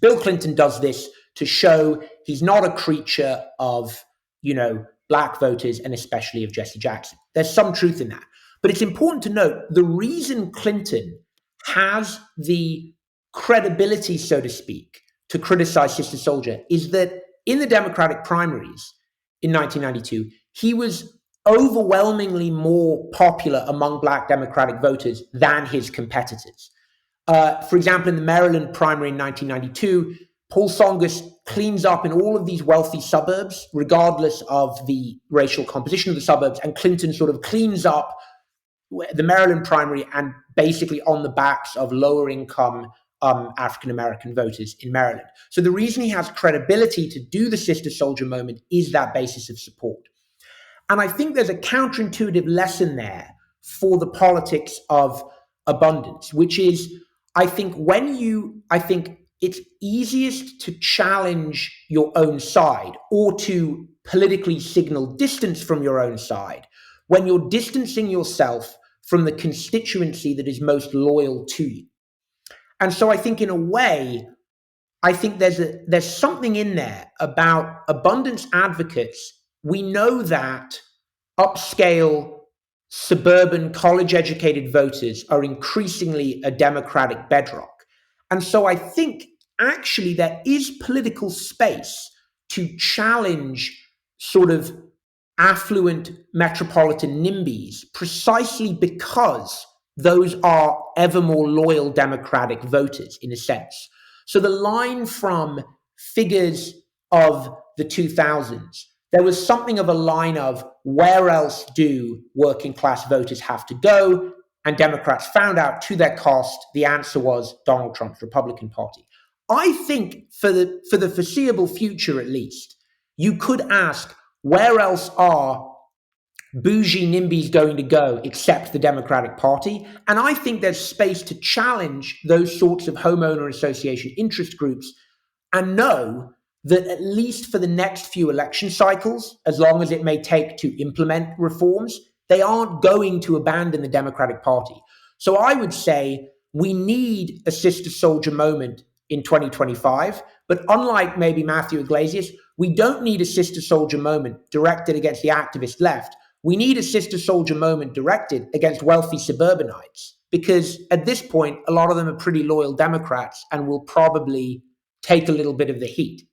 [SPEAKER 2] Bill Clinton does this to show he's not a creature of, Black voters and especially of Jesse Jackson. There's some truth in that. But it's important to note the reason Clinton has the credibility, so to speak, to criticize Sister Soldier is that in the Democratic primaries in 1992, he was overwhelmingly more popular among Black Democratic voters than his competitors. For example, in the Maryland primary in 1992, Paul Tsongas cleans up in all of these wealthy suburbs, regardless of the racial composition of the suburbs, and Clinton sort of cleans up the Maryland primary and basically on the backs of lower income African-American voters in Maryland. So the reason he has credibility to do the sister soldier moment is that basis of support. And I think there's a counterintuitive lesson there for the politics of abundance, which is, I think it's easiest to challenge your own side or to politically signal distance from your own side when you're distancing yourself from the constituency that is most loyal to you. And so I think in a way, I think there's something in there about abundance advocates. We know that upscale, suburban, college-educated voters are increasingly a Democratic bedrock. And so I think actually there is political space to challenge sort of affluent metropolitan NIMBYs precisely because those are ever more loyal Democratic voters in a sense. So the line from figures of the 2000s, there was something of a line of where else do working class voters have to go? And Democrats found out to their cost, the answer was Donald Trump's Republican Party. I think for the foreseeable future, at least, you could ask, where else are bougie NIMBYs going to go except the Democratic Party? And I think there's space to challenge those sorts of homeowner association interest groups and know that at least for the next few election cycles, as long as it may take to implement reforms, they aren't going to abandon the Democratic Party. So I would say we need a sister soldier moment in 2025, but unlike maybe Matthew Iglesias, we don't need a sister soldier moment directed against the activist left. We need a sister soldier moment directed against wealthy suburbanites, because at this point, a lot of them are pretty loyal Democrats and will probably take a little bit of the heat.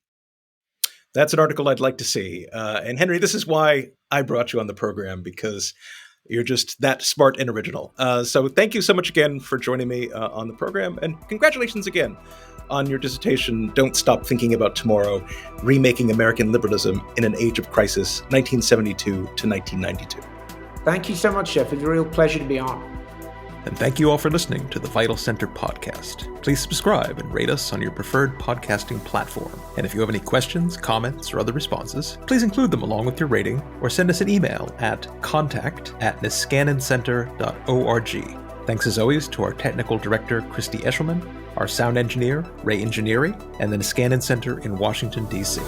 [SPEAKER 1] That's an article I'd like to see. And Henry, this is why I brought you on the program, because you're just that smart and original. So thank you so much again for joining me on the program. And congratulations again on your dissertation, Don't Stop Thinking About Tomorrow, Remaking American Liberalism in an Age of Crisis, 1972 to 1992.
[SPEAKER 2] Thank you so much, Jeff. It's a real pleasure to be on.
[SPEAKER 1] And thank you all for listening to the Vital Center podcast. Please subscribe and rate us on your preferred podcasting platform. And if you have any questions, comments, or other responses, please include them along with your rating or send us an email at contact@niskanencenter.org. Thanks as always to our technical director, Christy Eshelman, our sound engineer, Ray Engineering, and the Niskanen Center in Washington, D.C.